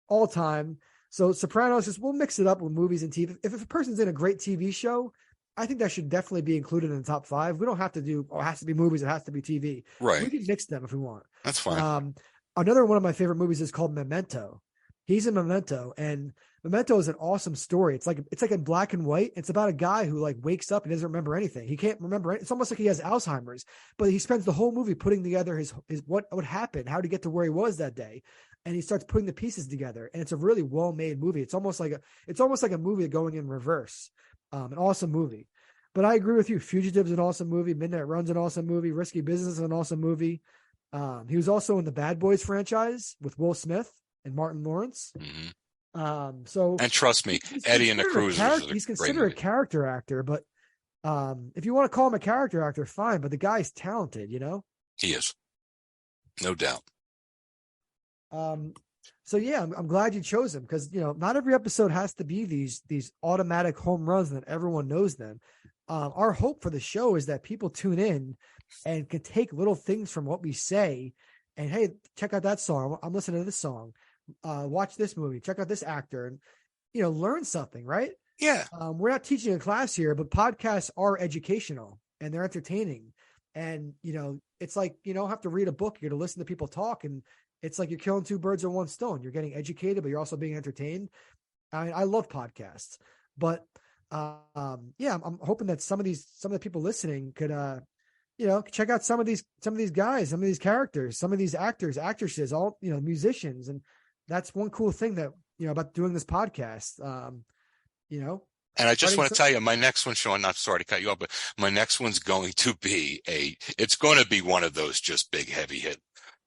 all time. So Sopranos, we'll mix it up with movies and TV. If a person's in a great TV show, I think that should definitely be included in the top 5. We don't have to do, it has to be movies. It has to be TV. Right. We can mix them if we want. That's fine. Another one of my favorite movies is called Memento. He's in Memento, and Memento is an awesome story. It's like in black and white. It's about a guy who wakes up and doesn't remember anything. He can't remember it. It's almost like he has Alzheimer's, but he spends the whole movie putting together his what happened, how to get to where he was that day. And he starts putting the pieces together. And it's a really well-made movie. It's almost like a movie going in reverse. An awesome movie. But I agree with you. Fugitive's an awesome movie. Midnight Run's an awesome movie. Risky Business is an awesome movie. He was also in the Bad Boys franchise with Will Smith and Martin Lawrence. And trust me, Eddie and the Cruisers. He's considered a character actor, but if you want to call him a character actor, fine. But the guy's talented, He is, no doubt. So yeah, I'm glad you chose him because not every episode has to be these automatic home runs that everyone knows them. Our hope for the show is that people tune in and can take little things from what we say, and hey, check out that song. I'm listening to this song. Watch this movie. Check out this actor, and learn something, right? Yeah. We're not teaching a class here, but podcasts are educational and they're entertaining. And it's like you don't have to read a book. You're to listen to people talk, and it's like you're killing 2 birds with 1 stone. You're getting educated, but you're also being entertained. I love podcasts, but I'm hoping that some of the people listening could check out some of these guys, some of these characters, some of these actors, actresses, all musicians, and that's one cool thing that about doing this podcast. And I just want to tell you, my next one, Sean, I'm sorry to cut you off, but my next one's going to be it's going to be one of those just big heavy hit.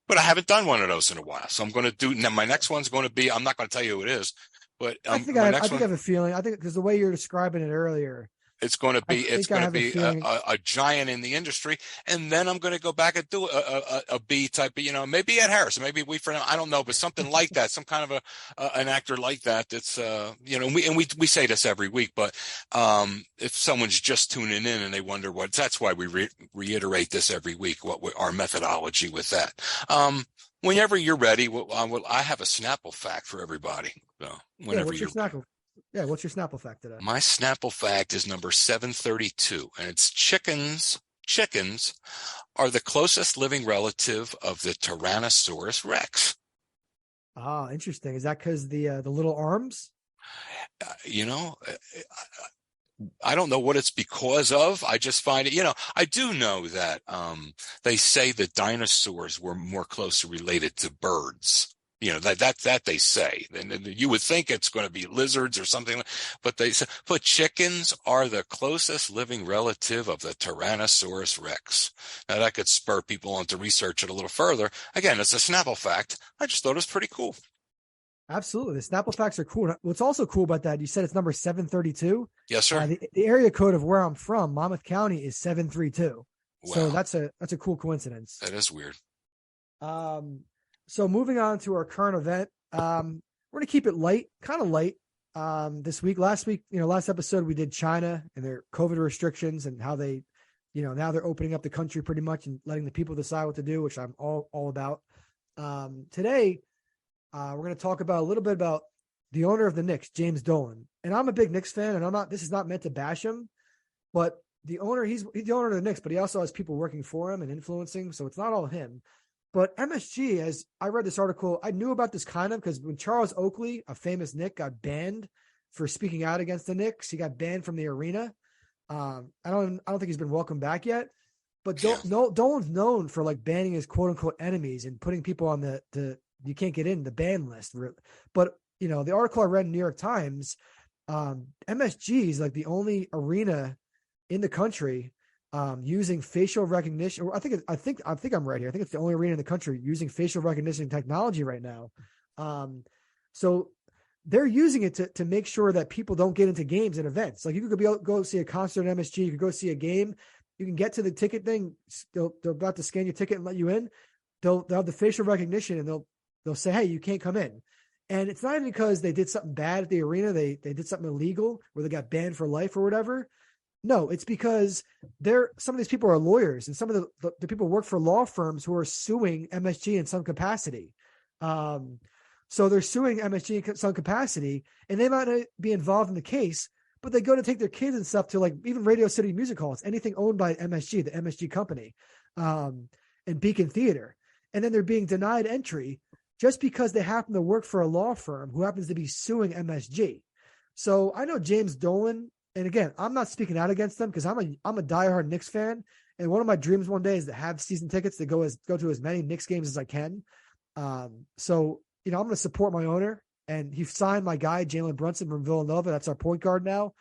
But I haven't done one of those in a while. So I'm going to do, now my next one's going to be, I'm not going to tell you who it is, but I think I have a feeling. I think because the way you're describing it earlier, it's going to be a giant in the industry, and then I'm going to go back and do a B type of, maybe Ed Harris, maybe I don't know, but something like that, some kind of an actor like that. That's we say this every week, but if someone's just tuning in and they wonder that's why we reiterate this every week, our methodology with that. Whenever you're ready, I have a Snapple fact for everybody. So whenever what's your Snapple? Yeah, what's your Snapple fact today? My Snapple fact is number 732, and it's chickens. Chickens are the closest living relative of the Tyrannosaurus Rex. Ah, interesting. Is that because the little arms? You know, I don't know what it's because of. I just find it, I do know that they say that dinosaurs were more closely related to birds. That they say. And you would think it's going to be lizards or something, but they say, but chickens are the closest living relative of the Tyrannosaurus Rex. Now that could spur people on to research it a little further. Again, it's a Snapple fact. I just thought it was pretty cool. Absolutely. The Snapple facts are cool. What's also cool about that, you said it's number 732. Yes, sir. The area code of where I'm from, Monmouth County, is 732. Wow. So that's a cool coincidence. That is weird. So moving on to our current event, we're going to keep it light, kind of light. This week, last episode, we did China and their COVID restrictions and how they, now they're opening up the country pretty much and letting the people decide what to do, which I'm all about. Today, we're going to talk about a little bit about the owner of the Knicks, James Dolan. And I'm a big Knicks fan, and this is not meant to bash him, but the owner, he's the owner of the Knicks, but he also has people working for him and influencing. So it's not all him. But MSG, as I read this article, I knew about this kind of because when Charles Oakley, a famous Knick, got banned for speaking out against the Knicks, he got banned from the arena. I don't think he's been welcomed back yet. But Dolan's known for like banning his quote unquote enemies and putting people on the you can't get in the ban list. But the article I read in New York Times, MSG is like the only arena in the country using facial recognition. I think I'm right here. I think it's the only arena in the country using facial recognition technology right now. So they're using it to make sure that people don't get into games and events. Like you could go see a concert at MSG, you could go see a game, you can get to the ticket thing. They're about to scan your ticket and let you in. They'll have the facial recognition and they'll say, hey, you can't come in. And it's not even because they did something bad at the arena. They did something illegal where they got banned for life or whatever. No, it's because some of these people are lawyers and some of the people work for law firms who are suing MSG in some capacity. So they're suing MSG in some capacity and they might not be involved in the case, but they go to take their kids and stuff to like even Radio City Music Halls, anything owned by MSG, the MSG company, and Beacon Theater. And then they're being denied entry just because they happen to work for a law firm who happens to be suing MSG. So I know James Dolan, and again, I'm not speaking out against them because I'm a diehard Knicks fan, and one of my dreams one day is to have season tickets to go to as many Knicks games as I can. So I'm going to support my owner, and he signed my guy Jalen Brunson from Villanova. That's our point guard now,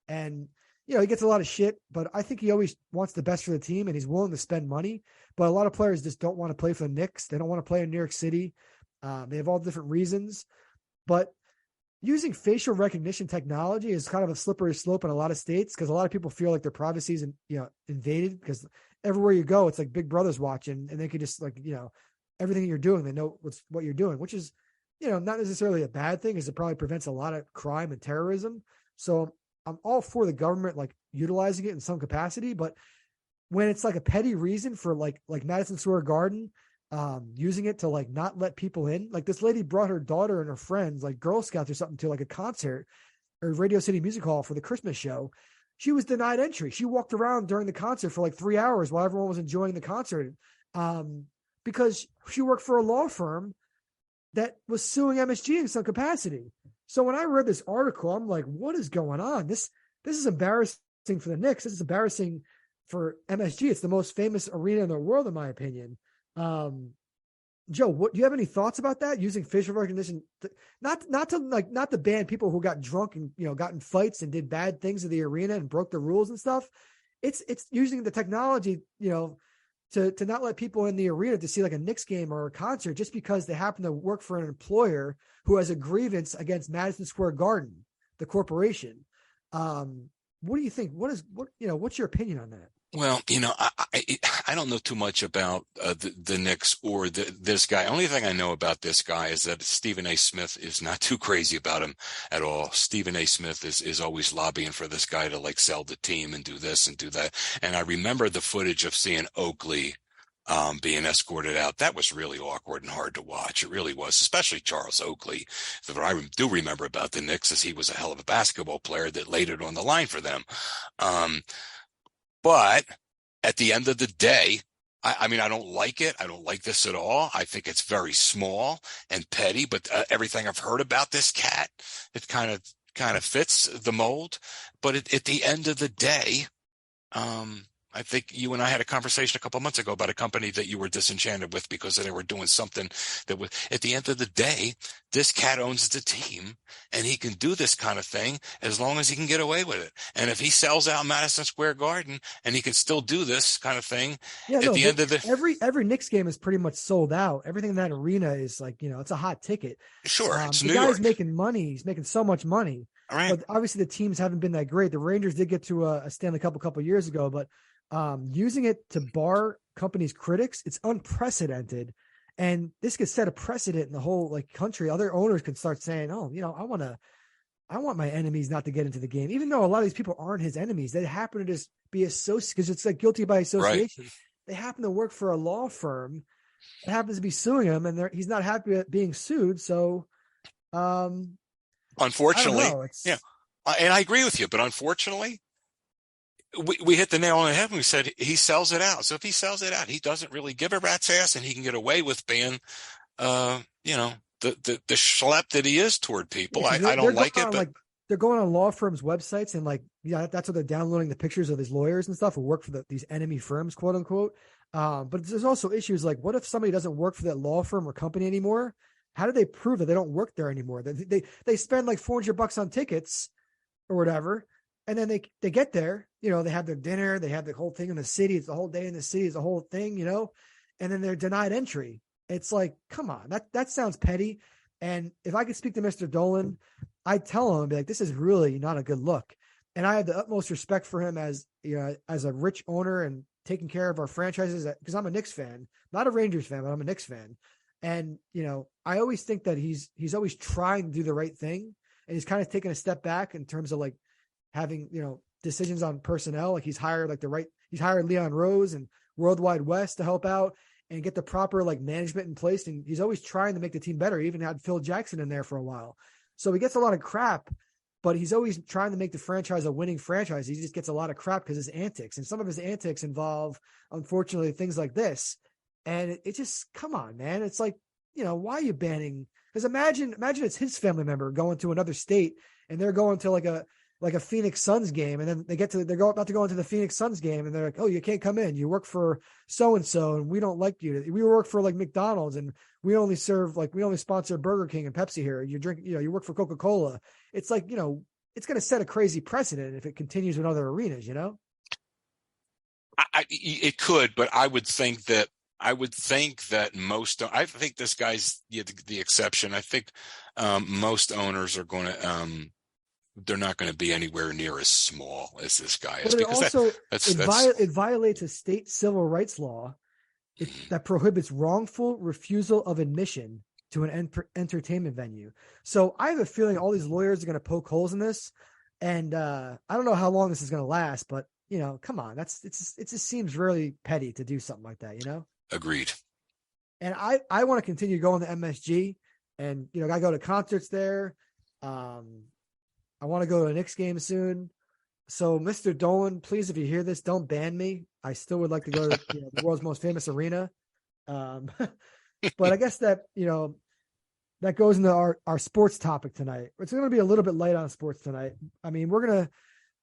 and he gets a lot of shit, but I think he always wants the best for the team, and he's willing to spend money. But a lot of players just don't want to play for the Knicks. They don't want to play in New York City. They have all different reasons, but using facial recognition technology is kind of a slippery slope in a lot of states because a lot of people feel like their privacy is invaded because everywhere you go, it's like Big Brother's watching and they could just everything you're doing, they know what you're doing, which is, not necessarily a bad thing because it probably prevents a lot of crime and terrorism. So I'm all for the government, like utilizing it in some capacity, but when it's like a petty reason for like Madison Square Garden, using it to like not let people in, like this lady brought her daughter and her friends, like Girl Scouts or something, to like a concert or Radio City Music Hall for the Christmas show. She was denied entry. She walked around during the concert for like 3 hours while everyone was enjoying the concert, because she worked for a law firm that was suing MSG in some capacity. So when I read this article, I'm like, what is going on? This is embarrassing for the Knicks. This is embarrassing for MSG. It's the most famous arena in the world, in my opinion. Joe, do you have any thoughts about that? Using facial recognition, not to ban people who got drunk and got in fights and did bad things in the arena and broke the rules and stuff. It's using the technology, to not let people in the arena to see like a Knicks game or a concert just because they happen to work for an employer who has a grievance against Madison Square Garden, the corporation. What do you think? What's your opinion on that? Well, I don't know too much about the Knicks or this guy. Only thing I know about this guy is that Stephen A. Smith is not too crazy about him at all. Stephen A. Smith is always lobbying for this guy to like sell the team and do this and do that. And I remember the footage of seeing Oakley being escorted out. That was really awkward and hard to watch. It really was, especially Charles Oakley. So what I do remember about the Knicks is he was a hell of a basketball player that laid it on the line for them. But at the end of the day, I mean, I don't like it. I don't like this at all. I think it's very small and petty, but everything I've heard about this cat, it kind of fits the mold. But at the end of the day, I think you and I had a conversation a couple of months ago about a company that you were disenchanted with because they were doing something that was, at the end of the day, this cat owns the team and he can do this kind of thing as long as he can get away with it. And if he sells out Madison Square Garden and he can still do this kind of thing end of the every Knicks game is pretty much sold out. Everything in that arena is like, it's a hot ticket. Sure. It's the New guy's York. making money. He's making so much money. All right. But obviously the teams haven't been that great. The Rangers did get to a Stanley Cup a couple of years ago, but using it to bar companies' critics, it's unprecedented. And this could set a precedent in the whole country. Other owners could start saying, "Oh, I want my enemies not to get into the game," even though a lot of these people aren't his enemies. They happen to just be associated because it's like guilty by association. Right. They happen to work for a law firm that happens to be suing him, and he's not happy at being sued. So, unfortunately, yeah, and I agree with you, but unfortunately, we hit the nail on the head when we said he sells it out. So if he sells it out, he doesn't really give a rat's ass, and he can get away with being, the schlep that he is toward people. Yeah, I don't like it, but they're going on law firms' websites and that's what they're downloading the pictures of these lawyers and stuff who work for these enemy firms, quote unquote. But there's also issues like, what if somebody doesn't work for that law firm or company anymore? How do they prove that they don't work there anymore? They spend like $400 on tickets or whatever. And then they get there, they have their dinner, they have the whole thing in the city. It's the whole day in the city, it's the whole thing, and then they're denied entry. It's like, come on, that sounds petty. And if I could speak to Mr. Dolan, I'd tell him, I'd be like, this is really not a good look. And I have the utmost respect for him as a rich owner and taking care of our franchises, because I'm a Knicks fan, not a Rangers fan, but I'm a Knicks fan. And, I always think that he's always trying to do the right thing. And he's kind of taking a step back in terms of having, decisions on personnel. He's hired he's hired Leon Rose and Worldwide West to help out and get the proper management in place. And he's always trying to make the team better. He even had Phil Jackson in there for a while. So he gets a lot of crap, but he's always trying to make the franchise a winning franchise. He just gets a lot of crap because his antics, and some of his antics involve, unfortunately, things like this. And it just, come on, man. It's like, why are you banning? Because imagine it's his family member going to another state and they're going to like a Phoenix Suns game, and then they're about to go into the Phoenix Suns game, and they're like, "Oh, you can't come in. You work for so and so, and we don't like you. We work for McDonald's, and we only sponsor Burger King and Pepsi here. You drink, you work for Coca-Cola." It's like, it's going to set a crazy precedent if it continues in other arenas. It could, but I would think that most. I think this guy's the exception. I think most owners are going to. They're not going to be anywhere near as small as this guy is. But it violates a state civil rights law that prohibits wrongful refusal of admission to an entertainment venue. So I have a feeling all these lawyers are going to poke holes in this, and I don't know how long this is going to last. But come on, it just seems really petty to do something like that. Agreed. And I want to continue going to MSG, and I go to concerts there. I want to go to a Knicks game soon. So, Mr. Dolan, please, if you hear this, don't ban me. I still would like to go to the world's most famous arena. But I guess that, that goes into our sports topic tonight. It's going to be a little bit light on sports tonight. I mean, we're going to,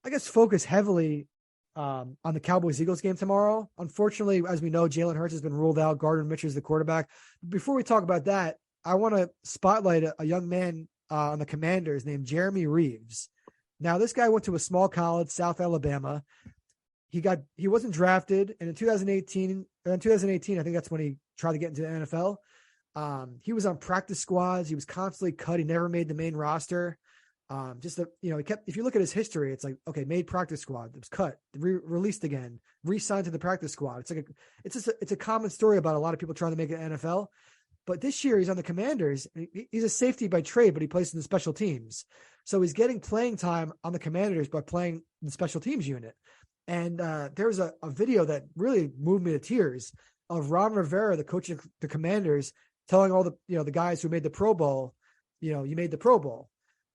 I guess, focus heavily on the Cowboys Eagles game tomorrow. Unfortunately, as we know, Jalen Hurts has been ruled out. Gardner Minshew is the quarterback. Before we talk about that, I want to spotlight a young man on the Commanders named Jeremy Reeves. Now, this guy went to a small college, South Alabama. He wasn't drafted, and in 2018, I think that's when he tried to get into the NFL. He was on practice squads. He was constantly cut. He never made the main roster. If you look at his history, it's like, okay, made practice squad, it was cut, released again, re-signed to the practice squad. It's a common story about a lot of people trying to make it NFL. But this year he's on the Commanders. He's a safety by trade, but he plays in the special teams. So he's getting playing time on the Commanders by playing in the special teams unit. And there was a video that really moved me to tears. of Ron Rivera, the coach of the Commanders, telling all the, the guys who made the Pro Bowl, you made the Pro Bowl.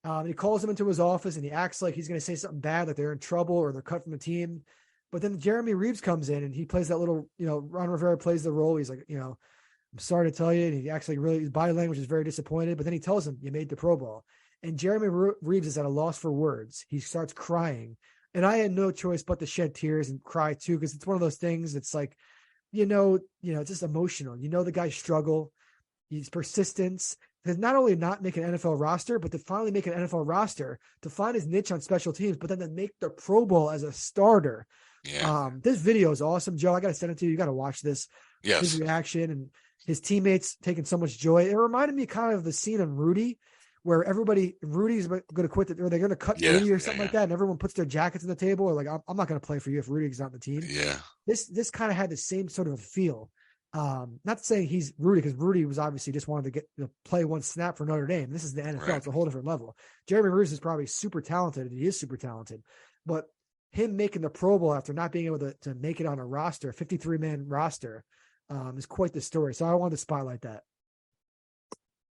And he calls them into his office and he acts like he's going to say something bad, like they're in trouble or they're cut from the team. But then Jeremy Reeves comes in and he plays that little, Ron Rivera plays the role. He's like, I'm sorry to tell you. And he actually his body language is very disappointed, but then he tells him, you made the Pro Bowl. And Jeremy Reeves is at a loss for words. He starts crying. And I had no choice but to shed tears and cry too, because it's one of those things that's like, it's just emotional. The guy struggle. He's persistence. To not only not make an NFL roster, but to finally make an NFL roster, to find his niche on special teams, but then to make the Pro Bowl as a starter. Yeah. This video is awesome, Joe. I got to send it to you. You got to watch this. Yes. His reaction and his teammates taking so much joy. It reminded me kind of the scene in Rudy, where Rudy's going to quit, or they're going to cut Rudy or something like that, and everyone puts their jackets on the table, or like, I'm not going to play for you if Rudy's not on the team. Yeah. This kind of had the same sort of feel. Not to say he's Rudy, because Rudy was obviously just wanted to get play one snap for Notre Dame. This is the NFL. Right. It's a whole different level. Jeremy Reeves is probably super talented, and he is super talented, but him making the Pro Bowl after not being able to make it on a roster, 53-man roster, is quite the story. So I wanted to spotlight that.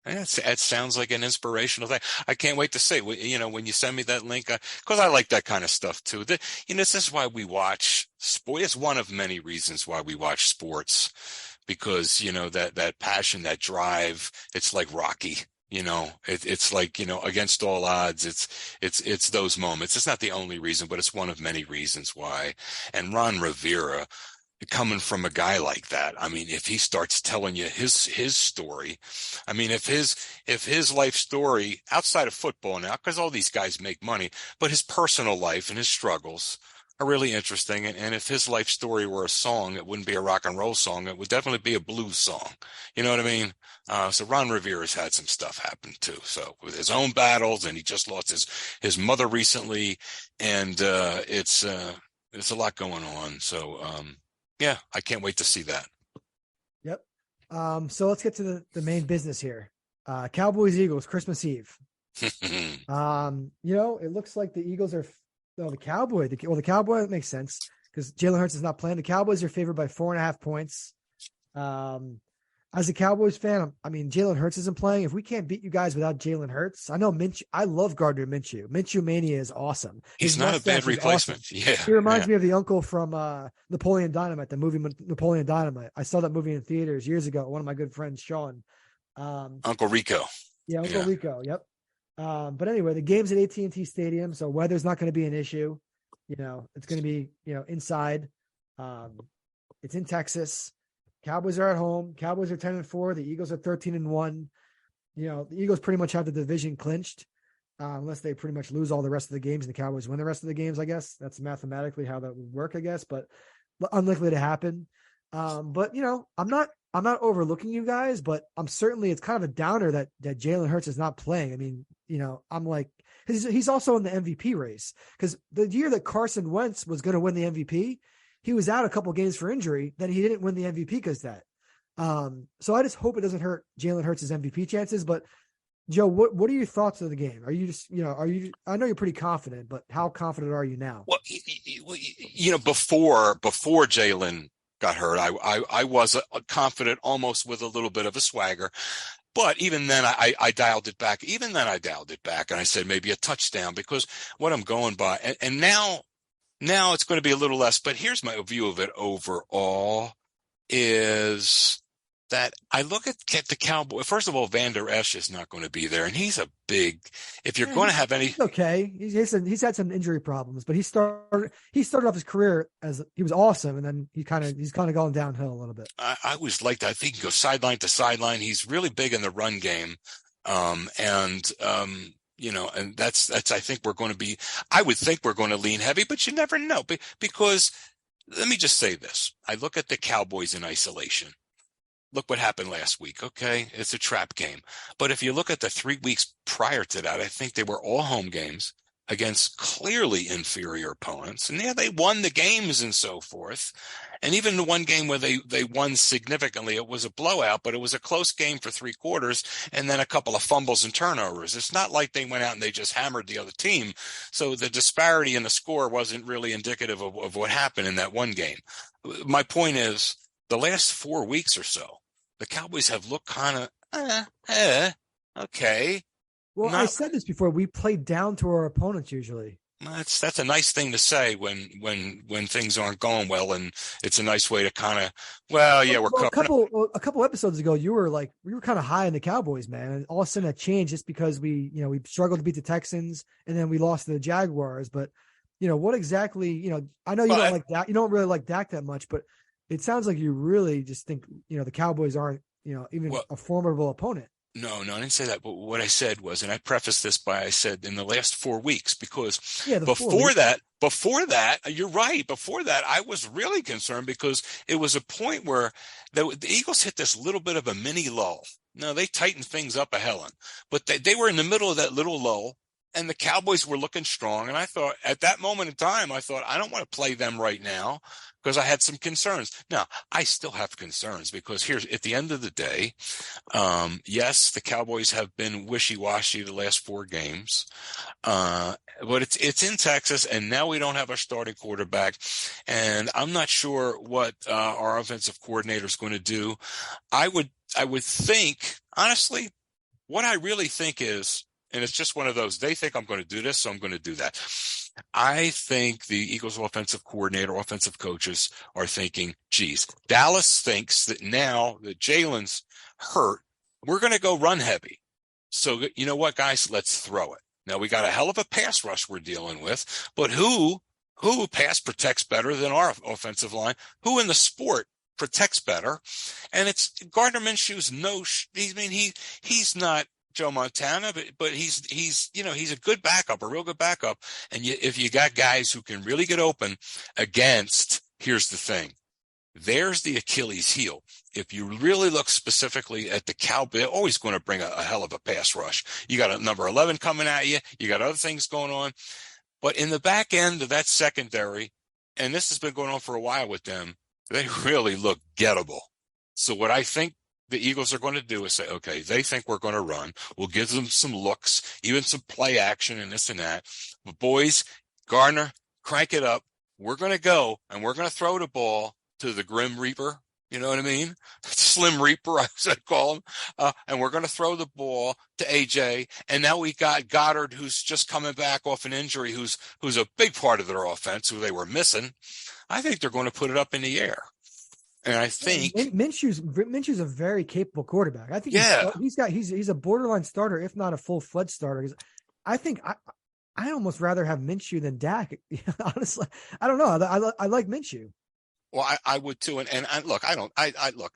It sounds like an inspirational thing. I can't wait to see, when you send me that link, because I like that kind of stuff too. This is why we watch sport. It's one of many reasons why we watch sports, because, that passion, that drive, it's like Rocky. It's like, against all odds, it's those moments. It's not the only reason, but it's one of many reasons why. And Ron Rivera, coming from a guy like that, I mean, if he starts telling you his story, I mean, if his life story outside of football now, because all these guys make money, but his personal life and his struggles are really interesting. And if his life story were a song, it wouldn't be a rock and roll song. It would definitely be a blues song. You know what I mean? So Ron Rivera's had some stuff happen too. So with his own battles, and he just lost his mother recently, and it's a lot going on. So yeah, I can't wait to see that. Yep. So let's get to the main business here. Cowboys Eagles Christmas Eve. It looks like the Eagles are the Cowboy. The Cowboy, that makes sense because Jalen Hurts is not playing. The Cowboys are favored by 4.5 points. As a Cowboys fan, Jalen Hurts isn't playing. If we can't beat you guys without Jalen Hurts, I know I love Gardner Minshew. Minshew Mania is awesome. He's not a bad replacement. Awesome. Yeah. He reminds me of the uncle from Napoleon Dynamite, the movie Napoleon Dynamite. I saw that movie in theaters years ago. One of my good friends, Sean. Uncle Rico. Yeah, Uncle Rico. Yep. But anyway, the game's at AT&T Stadium, so weather's not going to be an issue. It's going to be, inside. It's in Texas. Cowboys are at home. Cowboys are 10-4. The Eagles are 13-1. The Eagles pretty much have the division clinched, unless they pretty much lose all the rest of the games and the Cowboys win the rest of the games, I guess. That's mathematically how that would work, I guess, but unlikely to happen. But I'm not overlooking you guys, but it's kind of a downer that Jalen Hurts is not playing. I'm like, he's also in the MVP race, because the year that Carson Wentz was going to win the MVP, he was out a couple games for injury. Then he didn't win the MVP because that. So I just hope it doesn't hurt Jalen Hurts' MVP chances. But Joe, what are your thoughts of the game? Are you just, I know you're pretty confident, but how confident are you now? Well, before Jalen got hurt, I was confident, almost with a little bit of a swagger. But even then, I dialed it back. Even then, I dialed it back, and I said maybe a touchdown, because what I'm going by, and now it's going to be a little less. But here's my view of it overall, is that I look at the Cowboys. First of all, Van Der Esch is not going to be there, and he's a big. If you're going to have any, okay, he's had some injury problems, but he started off his career as he was awesome, and then he's kind of going downhill a little bit. I always liked that. I think he goes sideline to sideline. He's really big in the run game, and that's I think we're going to be. I would think we're going to lean heavy, but you never know, because let me just say this: I look at the Cowboys in isolation. Look what happened last week. Okay, it's a trap game. But if you look at the 3 weeks prior to that, I think they were all home games against clearly inferior opponents. And yeah, they won the games and so forth. And even the one game where they won significantly, it was a blowout, but it was a close game for 3 quarters and then a couple of fumbles and turnovers. It's not like they went out and they just hammered the other team. So the disparity in the score wasn't really indicative of what happened in that one game. My point is, the last 4 weeks or so, the Cowboys have looked kind of, okay. Well, I said this before. We play down to our opponents usually. That's a nice thing to say when things aren't going well, and it's a nice way to kind of, a couple episodes ago, we were kind of high on the Cowboys, man, and all of a sudden that changed just because we struggled to beat the Texans and then we lost to the Jaguars. But what exactly, I know you don't like Dak, you don't really like Dak that much, but it sounds like you really just think the Cowboys aren't even a formidable opponent. No, I didn't say that. But what I said was, and I prefaced this by, I said in the last 4 weeks, because before that, you're right. Before that, I was really concerned because it was a point where the Eagles hit this little bit of a mini lull. No, they tightened things up a hellin', but they were in the middle of that little lull, and the Cowboys were looking strong. And I thought at that moment in time, I don't want to play them right now because I had some concerns. Now, I still have concerns because here's at the end of the day, yes, the Cowboys have been wishy-washy the last 4 games, but it's in Texas, and now we don't have our starting quarterback, and I'm not sure what our offensive coordinator is going to do. I would think, honestly, what I really think is, and it's just one of those, they think I'm going to do this, so I'm going to do that. I think the Eagles offensive coordinator, offensive coaches are thinking, geez, Dallas thinks that now that Jalen's hurt, we're going to go run heavy. So you know what, guys, let's throw it. Now we got a hell of a pass rush we're dealing with, but who pass protects better than our offensive line? Who in the sport protects better? And it's Gardner Minshew's he's not Joe Montana, but he's a good backup, a real good backup. And if you got guys who can really get open against, here's the thing, there's the Achilles heel. If you really look specifically at the Cowboys, always going to bring a hell of a pass rush. You got a number 11 coming at you. You got other things going on. But in the back end of that secondary, and this has been going on for a while with them, they really look gettable. So what I think the Eagles are going to do is say, okay, they think we're going to run. We'll give them some looks, even some play action and this and that. But boys, Gardner, crank it up. We're going to go, and we're going to throw the ball to the Grim Reaper. You know what I mean? Slim Reaper, I call him. And we're going to throw the ball to AJ. And now we got Goddard, who's just coming back off an injury, who's a big part of their offense, who they were missing. I think they're going to put it up in the air. And I think Minshew's a very capable quarterback. I think he's a borderline starter, if not a full-fledged starter. I think I almost rather have Minshew than Dak. Honestly, I don't know. I like Minshew. Well, I would too. And look,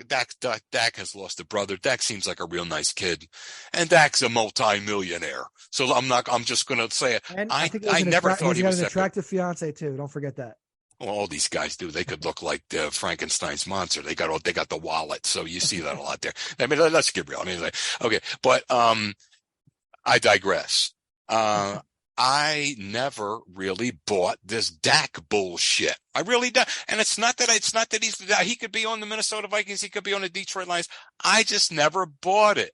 Dak has lost a brother. Dak seems like a real nice kid, and Dak's a multi-millionaire. So I'm just going to say it. And I never thought he was an attractive fiance too. Don't forget that. Well, all these guys do. They could look like Frankenstein's monster. They got the wallet. So you see that a lot there. I mean, let's get real. I mean, okay, but I digress. I never really bought this Dak bullshit. I really don't. And it's not that he could be on the Minnesota Vikings. He could be on the Detroit Lions. I just never bought it.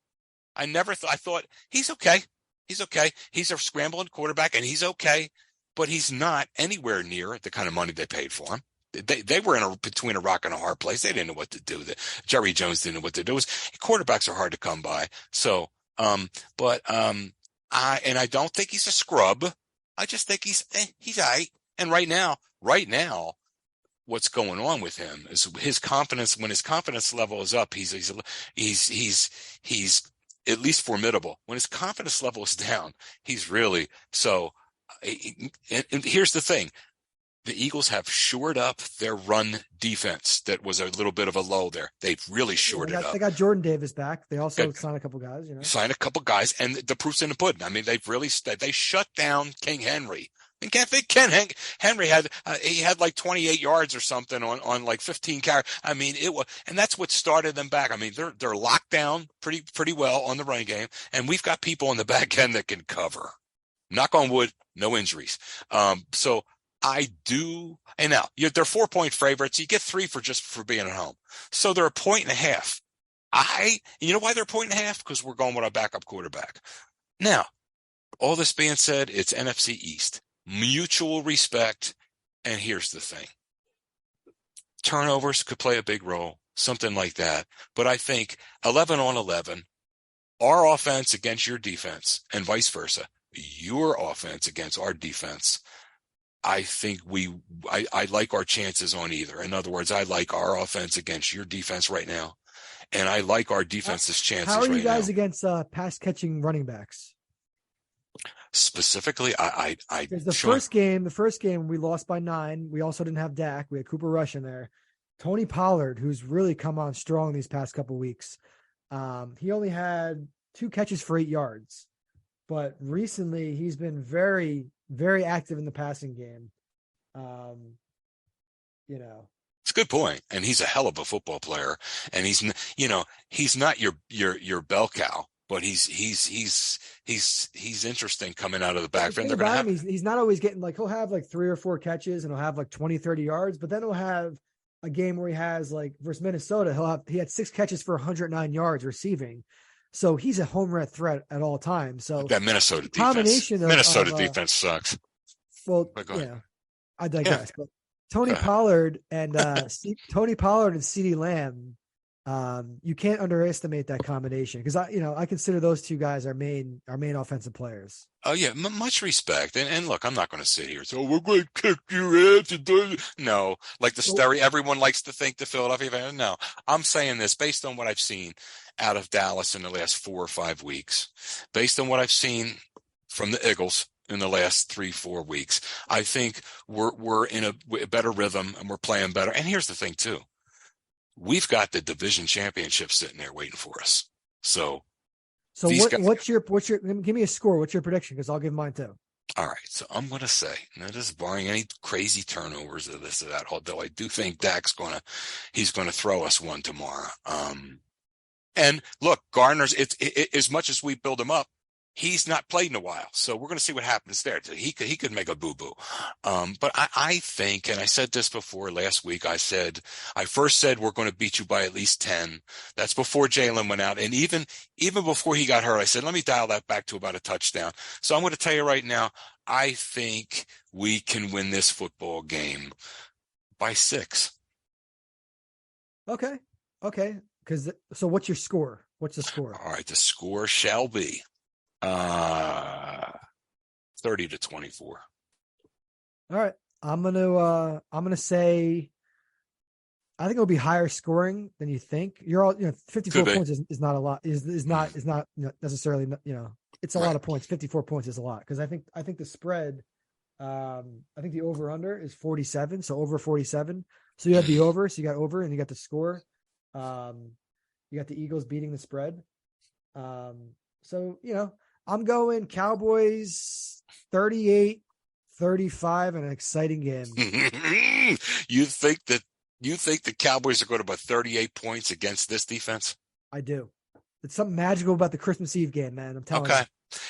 I thought he's okay. He's okay. He's a scrambling quarterback, and he's okay. But he's not anywhere near the kind of money they paid for him. They were between a rock and a hard place. They didn't know what to do. Jerry Jones didn't know what to do. Quarterbacks are hard to come by. So, I don't think he's a scrub. I just think he's all right. And right now, what's going on with him is his confidence. When his confidence level is up, he's at least formidable. When his confidence level is down, he's really so. And here's the thing. The Eagles have shored up their run defense. That was a little bit of a lull there. They've really shored it up. They got Jordan Davis back. They also signed a couple guys. Signed a couple guys, and the proof's in the pudding. I mean, they shut down King Henry. And can't think Henry had like 28 yards or something on like 15 carries. I mean, and that's what started them back. I mean, they're locked down pretty well on the running game, and we've got people on the back end that can cover. Knock on wood, no injuries. So I do. And now they're 4-point favorites. You get 3 for being at home. So they're 1.5. You know why they're 1.5? Because we're going with our backup quarterback. Now, all this being said, it's NFC East. Mutual respect. And here's the thing. Turnovers could play a big role. something like that. But I think 11 on 11, our offense against your defense and vice versa, your offense against our defense. I think I like our chances on either. In other words, I like our offense against your defense right now. And I like our defense's chances right now. How are you guys against pass catching running backs? Specifically, the first game we lost by 9. We also didn't have Dak. We had Cooper Rush in there. Tony Pollard, who's really come on strong these past couple of weeks. He only had 2 catches for 8 yards, but recently he's been very, very active in the passing game. It's a good point. And he's a hell of a football player. And he's not your bell cow, but he's interesting coming out of the backfield. He's not always getting he'll have 3 or 4 catches and he'll have 20, 30 yards, but then he'll have a game where he has versus Minnesota, he had 6 catches for 109 yards receiving. So he's a home run threat at all times. So that Minnesota defense sucks. Well, I digress. But Tony Pollard and CeeDee Lamb, you can't underestimate that combination because I consider those 2 guys our main offensive players. Oh yeah, much respect. And look, I'm not going to sit here. So we're going to kick your ass. No, everyone likes to think the Philadelphia fans. No, I'm saying this based on what I've seen out of Dallas in the last 4 or 5 weeks, based on what I've seen from the Eagles in the last 3-4 weeks. I think we're in a better rhythm and we're playing better. And here's the thing too. We've got the division championship sitting there waiting for us. So what's your give me a score? What's your prediction? Because I'll give mine too. All right. So I'm going to say, now this is barring any crazy turnovers or this or that, although I do think Dak's he's going to throw us one tomorrow. And look, Gardner's, it's as much as we build him up, he's not played in a while. So we're going to see what happens there. He could make a boo-boo. But I think, and I said this before last week, I first said we're going to beat you by at least 10. That's before Jalen went out. And even before he got hurt, I said, let me dial that back to about a touchdown. So I'm going to tell you right now, I think we can win this football game by 6. Okay. So what's your score? What's the score? All right. The score shall be 30-24. All right. I'm gonna say I think it'll be higher scoring than you think. You're all 54 points is not a lot. Is not necessarily it's a lot of points. 54 points is a lot because I think the spread I think the over under is 47, so over 47. So you have the over, so you got over and you got the score. You got the Eagles beating the spread. So I'm going Cowboys 38-35 in an exciting game. You think the Cowboys are going to put 38 points against this defense? I do. It's something magical about the Christmas Eve game, man. I'm telling you.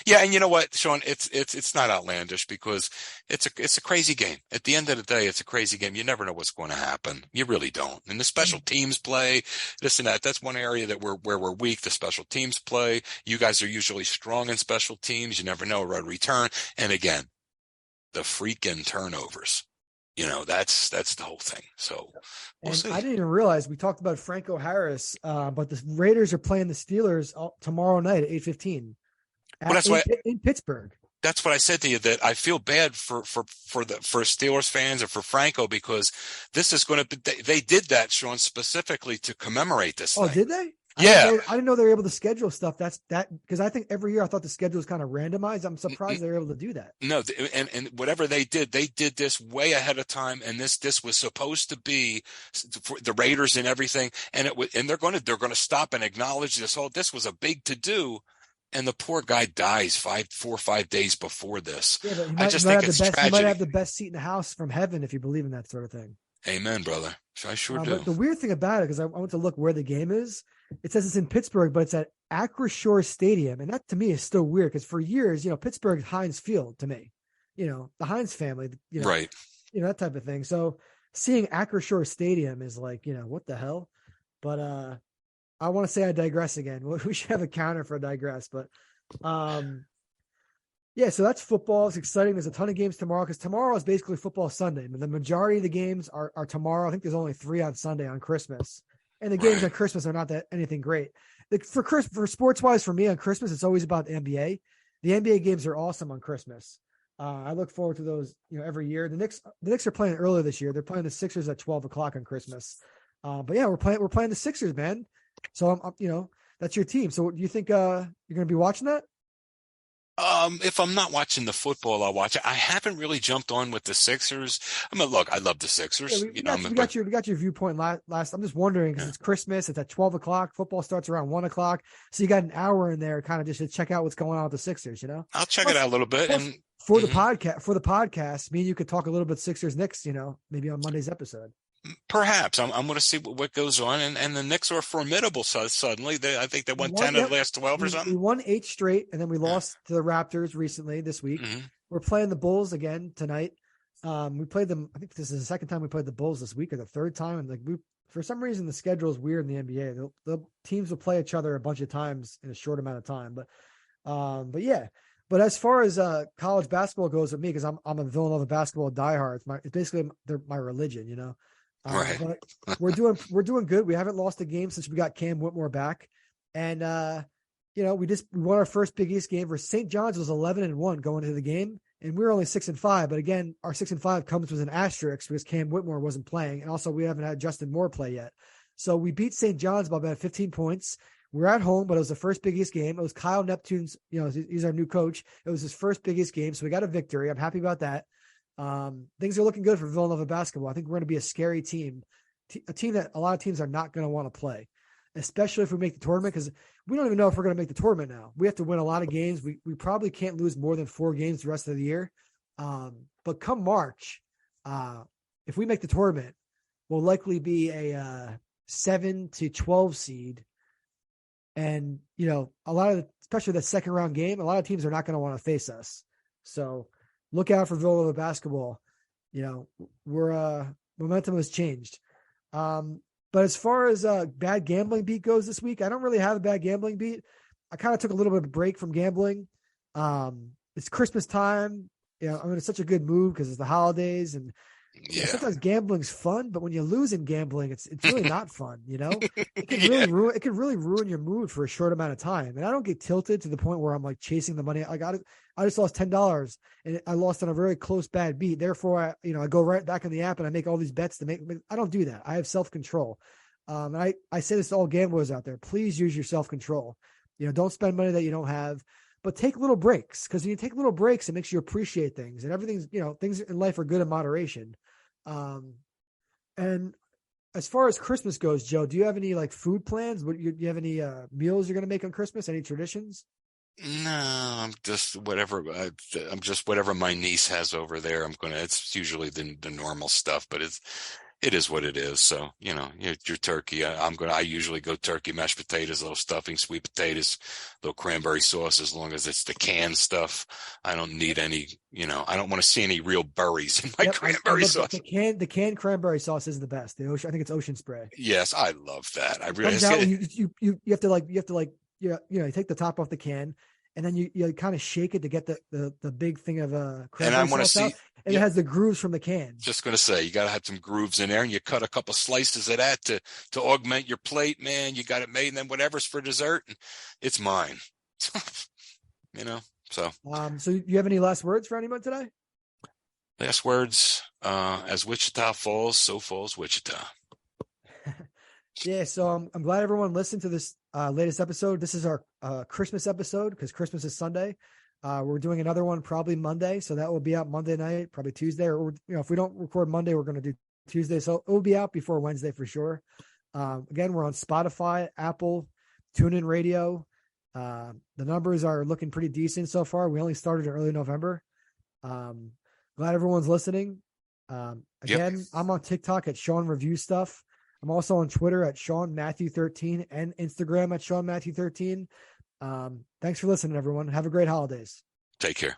Yeah, and you know what, Sean? It's not outlandish because it's a crazy game. At the end of the day, it's a crazy game. You never know what's going to happen. You really don't. And the special teams play, this and that. That's one area where we're weak. The special teams play. You guys are usually strong in special teams. You never know a return. And again, the freaking turnovers. That's the whole thing. So we'll see. I didn't even realize we talked about Franco Harris, but the Raiders are playing the Steelers tomorrow night at 8:15. In Pittsburgh. That's what I said to you, that I feel bad for Steelers fans and for Franco because this is going to be, they did that, Sean, specifically to commemorate this thing. Oh, did they? Yeah. I didn't know they were able to schedule stuff. Because I think every year I thought the schedule was kind of randomized. I'm surprised they were able to do that. No, and whatever they did this way ahead of time. And this was supposed to be for the Raiders and everything. And they're going to stop and acknowledge this was a big to do. And the poor guy dies 4 or 5 days before this. Yeah, I just think it's tragic. He might have the best seat in the house from heaven if you believe in that sort of thing. Amen, brother. I sure do. But the weird thing about it, because I went to look where the game is, it says it's in Pittsburgh, but it's at Acrisure Stadium. And that to me is still weird because for years, Pittsburgh Heinz Field to me, the Heinz family, right. That type of thing. So seeing Acrisure Stadium is like, what the hell? But I want to say I digress again. We should have a counter for digress, but yeah, so that's football. It's exciting. There's a ton of games tomorrow because tomorrow is basically football Sunday. The majority of the games are tomorrow. I think there's only 3 on Sunday on Christmas. And the games Right. on Christmas are not that anything great. For sports wise, for me on Christmas, it's always about the NBA. The NBA games are awesome on Christmas. I look forward to those, every year. The Knicks are playing earlier this year. They're playing the Sixers at 12:00 on Christmas. But yeah, we're playing the Sixers, man. So I'm that's your team. So do you think you're going to be watching that? If I'm not watching the football, I'll watch it. I haven't really jumped on with the Sixers. I mean, look, I love the Yeah, Sixers. we got your viewpoint last. I'm just wondering because it's Christmas. It's at 12:00. Football starts around 1:00, so you got an hour in there, kind of just to check out what's going on with the Sixers. I'll check it out a little bit. Plus, And for the podcast, me and you could talk a little bit Sixers Knicks. Maybe on Monday's episode. perhaps I'm going to see what goes on. And the Knicks are formidable. So suddenly, I think they won 10 of the last 12 or something. We won 8 straight, and then we lost to the Raptors recently this week. Mm-hmm. We're playing the Bulls again tonight. We played them. I think this is the second time we played the Bulls this week, or the third time. And for some reason, the schedule is weird in the NBA. The teams will play each other a bunch of times in a short amount of time. But yeah. But as far as college basketball goes with me, because I'm a Villanova basketball diehard, it's basically my religion, Right. But we're doing good. We haven't lost a game since we got Cam Whitmore back, and we won our first Big East game. For St. John's was 11-1 going into the game, and we were only 6-5. But again, our 6-5 comes with an asterisk because Cam Whitmore wasn't playing, and also we haven't had Justin Moore play yet. So we beat St. John's by about 15 points. We're at home, but it was the first Big East game. It was Kyle Neptune's, he's our new coach. It was his first Big East game, so we got a victory. I'm happy about that. Things are looking good for Villanova basketball. I think we're going to be a scary team, a team that a lot of teams are not going to want to play, especially if we make the tournament, because we don't even know if we're going to make the tournament now. We have to win a lot of games. We probably can't lose more than 4 games the rest of the year. But come March, if we make the tournament, we'll likely be a 7 to 12 seed. And, especially that second round game, a lot of teams are not going to want to face us. So look out for Villanova basketball. Momentum has changed. But as far as bad gambling beat goes this week, I don't really have a bad gambling beat. I kind of took a little bit of a break from gambling. It's Christmas time. I'm in such a good mood because it's the holidays, and sometimes gambling's fun, but when you lose in gambling, it's really not fun. It can really ruin your mood for a short amount of time. And I don't get tilted to the point where I'm like chasing the money. I just lost $10 and I lost on a very close bad beat. Therefore, I go right back in the app and I make all these bets to make. I don't do that. I have self-control. And I say this to all gamblers out there: please use your self-control. Don't spend money that you don't have. But take little breaks, because when you take little breaks, it makes you appreciate things, and everything's, things in life are good in moderation. And as far as Christmas goes, Joe, do you have any food plans? Do you have any meals you're going to make on Christmas? Any traditions? No, I'm just whatever. I'm just whatever my niece has over there. It's usually the normal stuff, but it is what it is. So, your turkey, I usually go turkey, mashed potatoes, little stuffing, sweet potatoes, little cranberry sauce, as long as it's the canned stuff. I don't need any, I don't want to see any real berries in my cranberry sauce. The canned cranberry sauce is the best. I think it's Ocean Spray. Yes, I love that. I really, you have to you take the top off the can, and then you kind of shake it to get the big thing of cranberry sauce out. And it has the grooves from the can. Just going to say, you got to have some grooves in there, and you cut a couple slices of that to augment your plate, man. You got it made, and then whatever's for dessert, it's mine. So. So you have any last words for anyone today? Last words, as Wichita falls, so falls Wichita. Yeah, so I'm glad everyone listened to this latest episode. This is our Christmas episode, because Christmas is Sunday. We're doing another one probably Monday, so that will be out Monday night, probably Tuesday, or if we don't record Monday, we're going to do Tuesday, so it will be out before Wednesday for sure. Again, we're on Spotify, Apple, TuneIn Radio. The numbers are looking pretty decent so far. We only started in early November. Glad everyone's listening. Again, I'm on TikTok at Sean Review Stuff. I'm also on Twitter at SeanMatthew13 and Instagram at SeanMatthew13. Thanks for listening, everyone. Have a great holidays. Take care.